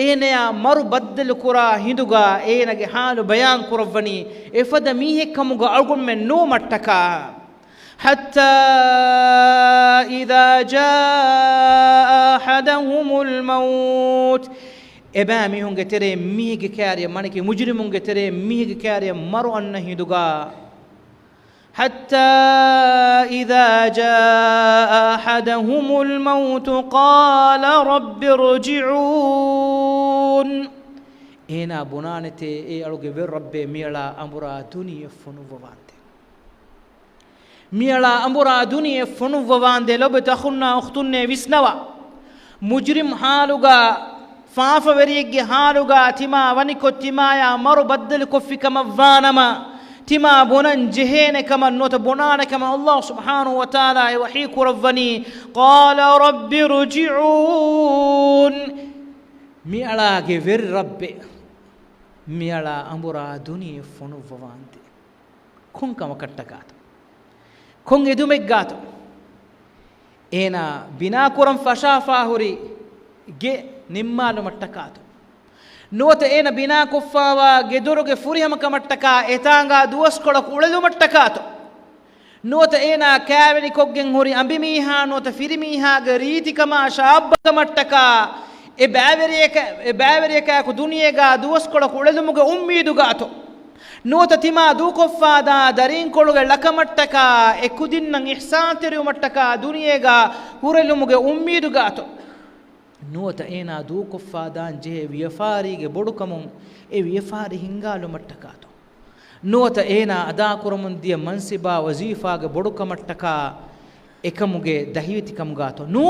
ಏನೆಯ ಮರು ಬದ್ದಲು ಕುರ ಹಿಂದುಗ ಏನಗೆ ಹಾಲು ಬಯಾನ್ ಕುರವ್ವನಿ ಎಫದ ಮೀಹೆ ಕಮುಗ ಅಳ್ಗೊಮ್ಮೆ ನೋ ಮಟ್ಟಕ حتى إذا جاء أحدهم الموت إبامي هنگ تري ميهج كاريا مانكي مجرم هنگ تري ميهج كاريا مرو أنه دوغا حتى إذا جاء أحدهم الموت قال رب ارجعون إنا بنانتي إيه ألوغ بير ربي ميلا أمورا دنيا فنوفوان ميلا أمورا دنيا فنوفوان دي لو بتخلنا أختنا ويسنوا مجرم حالوغا فافا وريگي حالوغا تما ونكو تما يا مرو بدل كفي كما فانما تما بنان جهين كما نوت بنان كما الله سبحانه وتعالى يوحيك ربني قال رب رجعون ميلا غير ربي ميلا أمورا دنيا فنوفوان دي كون كما كتكات كون يدوميغاتو اينا بنا كورم فشافا هوري ಗೆ ನಿಮ್ಮಾಲು ಮಟ್ಟಕಾತು ನೋತ ಏನ ಬಿನಾ ಕುಫಾವ ಗೆದುರುಗೆ ಫುರಿಹಮಕ ಮಟ್ಟಕ ಎತಾಂಗ ದುವಸ್ಕೊಳಕು ಉಳೆದು ಮಟ್ಟಕಾತು ನೋತ ಏನ ಕ್ಯಾವೆನಿ ಕೊಗ್ಗೆಂ ಹುರಿ ಅಂಬಿಮೀಹಾ ನೋತ ಫಿರಿಮೀಹಾಗ ರೀತಿಕಮ ಶಾಬ್ಬಕ ಮಟ್ಟಕ ಎ ಬ್ಯಾವೆರಿಯಕ ದುನಿಯೆಗ ದುವಸ್ಕೊಳಕು ಉಳೆದು ಮುಗ ಉಮ್ಮೀದುಗಾತು ನೋತ ತಿಮಾ ದೂಕೊಫಾದ ದರೀಂಕೊಳುಗೆ ಲಕಮಟ್ಟಕ ಎ ಕುದಿನ್ನಂ ಇಹ್ಸಾನ್ ತೆರಿಯು ಮಟ್ಟಕ ದುನಿಯೆಗ ಹುರೆಲು ಮುಗೆ ಉಮ್ಮೀದುಗಾತು ನೋತ ಏನ ದೂಕೊಫಾದಾನ್ ಜೆ ವ್ಯಫಾರಿಗೆ ಬೊಡುಕಮುಂ ಎ ವ್ಯಫಾರಿ ಹಿಂಗಾಲು ಮಟ್ಟಕಾತು ನೋತ ಏನ ಅದಾ ಕುರಮುಂದಿಯ ಮನ್ಸಿಬಾ ವಜೀಫಾಗ ಬೊಡುಕ ಮಟ್ಟಕ ಎಕಮುಗೆ ದಹಿವಿತಿ ಕಮುಗಾತು ನೂ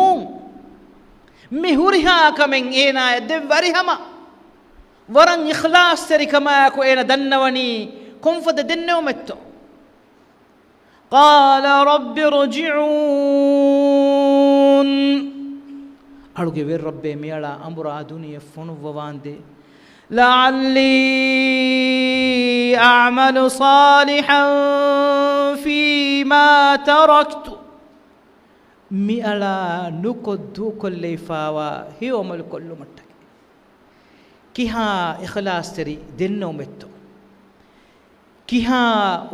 ಮಿ ಹುರಿಹಾ ಕಮೆಂ ಏನ ಎದ್ದೆ ವರಿಹಮ ವರಂ ಇಖ್ಲಾಸ್ ತೆರಿ ಕಮಾಕು ಏನ ದನ್ನವನಿ ಕೊಂಫದ ದೆನ್ನೆವು ಮೆತ್ತು قال رب ارجعون ಅಳುಗೆ ವೇರ್ ರಬ್ಬೆ ಮೇಳ ಅಂಬುರ ಆ ದುನಿಯ ಫುನುವ್ವಾಂದೆ لعلي أعمل صالحا فيما تركت مئلا نكدو كل فاوا هي عمل كل متك كيها إخلاص تري دنو متو كيها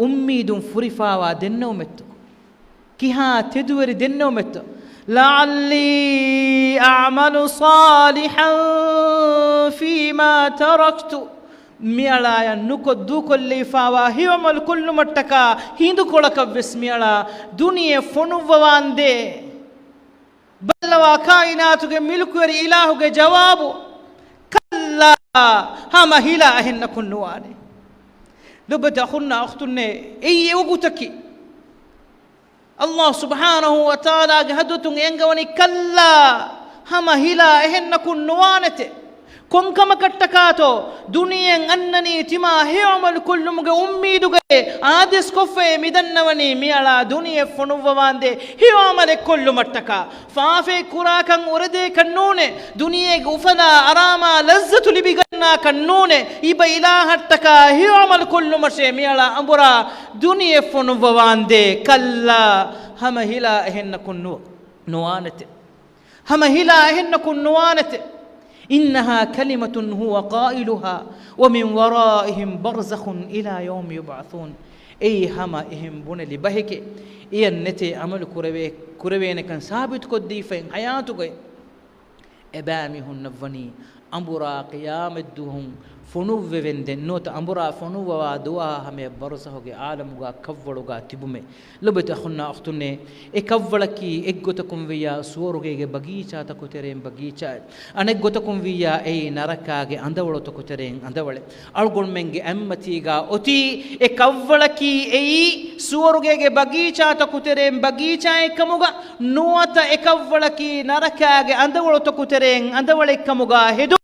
أميد فرفاوا دنو متو كيها تدوري دنو متو لعلي أعمل صالحا فيما تركت ميلا نكدو كل فاوا هي عمل كل متك هندو كلك بسميلا دنيا فنوان دي بلوا كائناتك ملكوري إلهك جواب كلا هم هلا أهن كنواني لبت أخونا أختنا إيه وقتكي الله سبحانه وتعالى جهدتم ينجوني كلا هم هلا أهن كنوانته كون كما كتكاتو دنيا أنني تما هي عمل كل مجا أمي دعاء عادس كفة ميدنوني ميالا دنيا فنوفان ده هي عمل كل متكا فافي كراكن ورده كنونه دنيا غفنا أراما لذة لبيجنا كنونه يبا إله تكا هي عمل كل مشي ميالا أمبرا دنيا فنوفان ده كلا هم هلا هن كنو نوانته هم هلا هن كنوانته إنها كلمة هو قائلها ومن ورائهم برزخ إلى يوم يبعثون أي هما إهم بون لبهك إيه النتي عمل كروين كان ثابت كدي فين حياتك إبامي هن نفني أمبرا قيام الدهم فنوف ويندن نوت أمبرا فنوف ودعاء همه برزخ عالم وجا كفر وجا تبومه لبت أخونا أختنا إكفركي إجوتكم ويا سورجي بقيتة تكترين بقيتة أنا إجوتكم ويا أي نركاجي عندولو تكترين عندولة أرجون منجي أمتيجا أتي إكفركي أي سورجي بقيتة تكترين بقيتة كموجا نوتا إكفركي نركاجي عندولو تكترين عندولة كموجا هدوم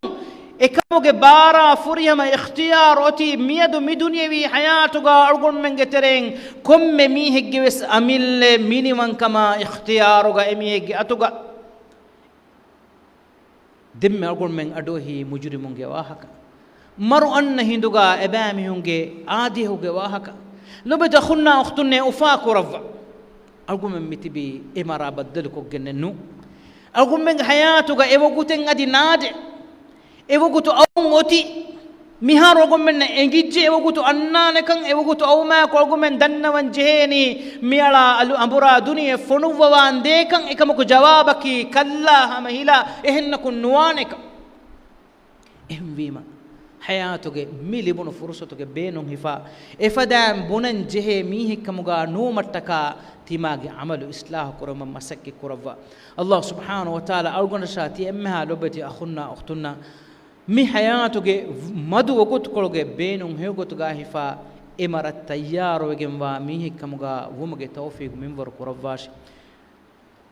إكموجي بارا فريما اختيار أتي ميدو مدنيوي حياتوغا أرغن من جترين كم ميهج جوس أميل ميني من كما اختياروغا ميهج أتوغا دم أرغن من أدوهي مجرمون جواهك مرو أن هندوغا إبامي هنجي عادي هو جواهك لو بتخلنا أختنا أفاق رفع algumen mitibi emara baddal ko gennenu algumen hayatuga ewoguten adi naade ewogutu awngoti miharo gommen engijje ewogutu annane kan ewogutu awma ko algumen dannawan jeheni miala alu ambura duniya fonuwa ande kan ekamako jawabaki kalla hamahila ehenna kun nuwanek ehwima hayatuge milibunu fursatuge beenun hifa efadam bunan jehe mihikamuga numattaka timage amalu islah kurama masakki kurava Allah subhanahu wa ta'ala algona shati emma lobati akhunna ukhtunna mi hayatuge madu ogut kologe beenun hegotuga hifa emara tayyaro wegemwa mihikamuga wumuge tawfiq minwar kuravash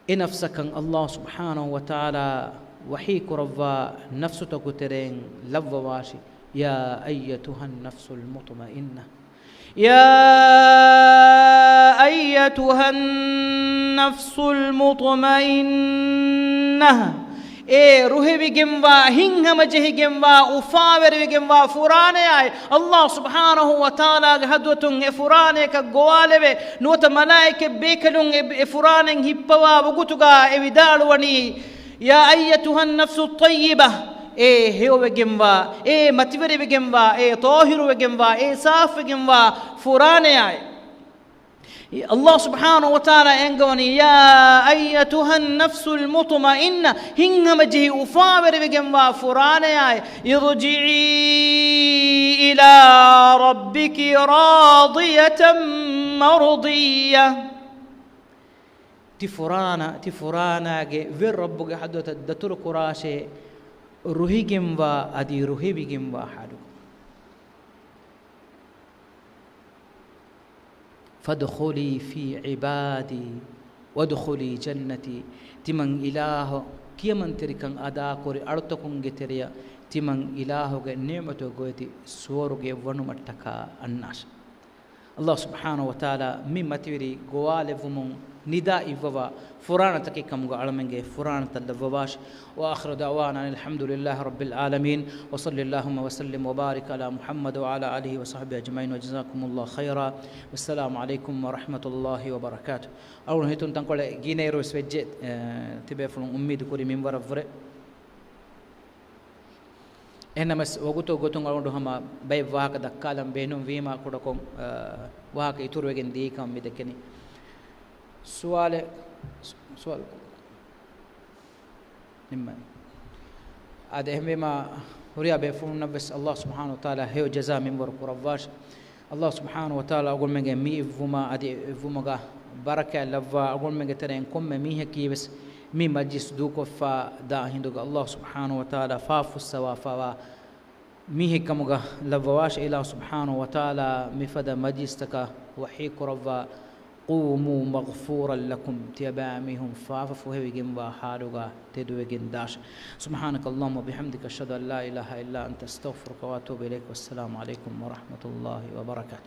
enafsakan Allah subhanahu wa ta'ala وحي كرفا نفس تكترين لفواشي يا أيتها النفس المطمئنة يا أيتها النفس المطمئنة إيه روحي بجنوا هنهم جه جنوا وفاور بجنوا فرانة الله سبحانه وتعالى هدوتون فرانة كجوالب نوت ملائكة بيكلون فرانة هبوا وقطعا إبدالوني يا أيتها النفس الطيبة إيه هو بجنوا إيه متفر بجنوا إيه طاهر بجنوا إيه صاف بجنوا فرانة الله سبحانه وتعالى ينقوني يا أيتها النفس المطمئنة هنهم جه أفاور بجنوا فرانة ارجعي إلى ربك راضية مرضية تفرانا في ربك حدوت الدتر كراشة روحي جنوا أدي روحي بجنوا حدو فادخلي في عبادي وادخلي جنتي تمن إله كي من تركن أدا كوري أرتكون جتريا تمن إله نعمة قوتي سورك ونمتكا الناس الله سبحانه وتعالى مما توري قوالف من نداء فوا فرانة تكيكم علمنجي فرانة اللفواش وآخر دعوانا الحمد لله رب العالمين وصلى اللهم وسلم وبارك على محمد وعلى آله وصحبه أجمعين وجزاكم الله خيرا والسلام عليكم ورحمة الله وبركاته أولا هيتون تنقل جينيرو سوجت تبعفلون أمي دكوري من ورفره إنما وقتو قتون قالوا هما باي واقع دكالم بينهم فيما كودكم واقع يتورو وجن ديكم بدكني سؤال نما هذا ما هريا بيفون نفس الله سبحانه وتعالى هي جزاء من ورق رواش الله سبحانه وتعالى أقول مجا مي فما أدي فما بركة لفا أقول مجا ترى إنكم مي هكي بس مي مجلس دوكو فا دا هندوك الله سبحانه وتعالى فاف السوا فوا مي هكمجا لفواش إله سبحانه وتعالى مفدا مجلس تكا وحيك روا قوموا مغفورا لكم تيابامهم فاففوا هي جنبا حالوغا تدوي جنداش سبحانك اللهم وبحمدك أشهد أن لا إله إلا أنت أستغفرك وأتوب إليك والسلام عليكم ورحمة الله وبركاته.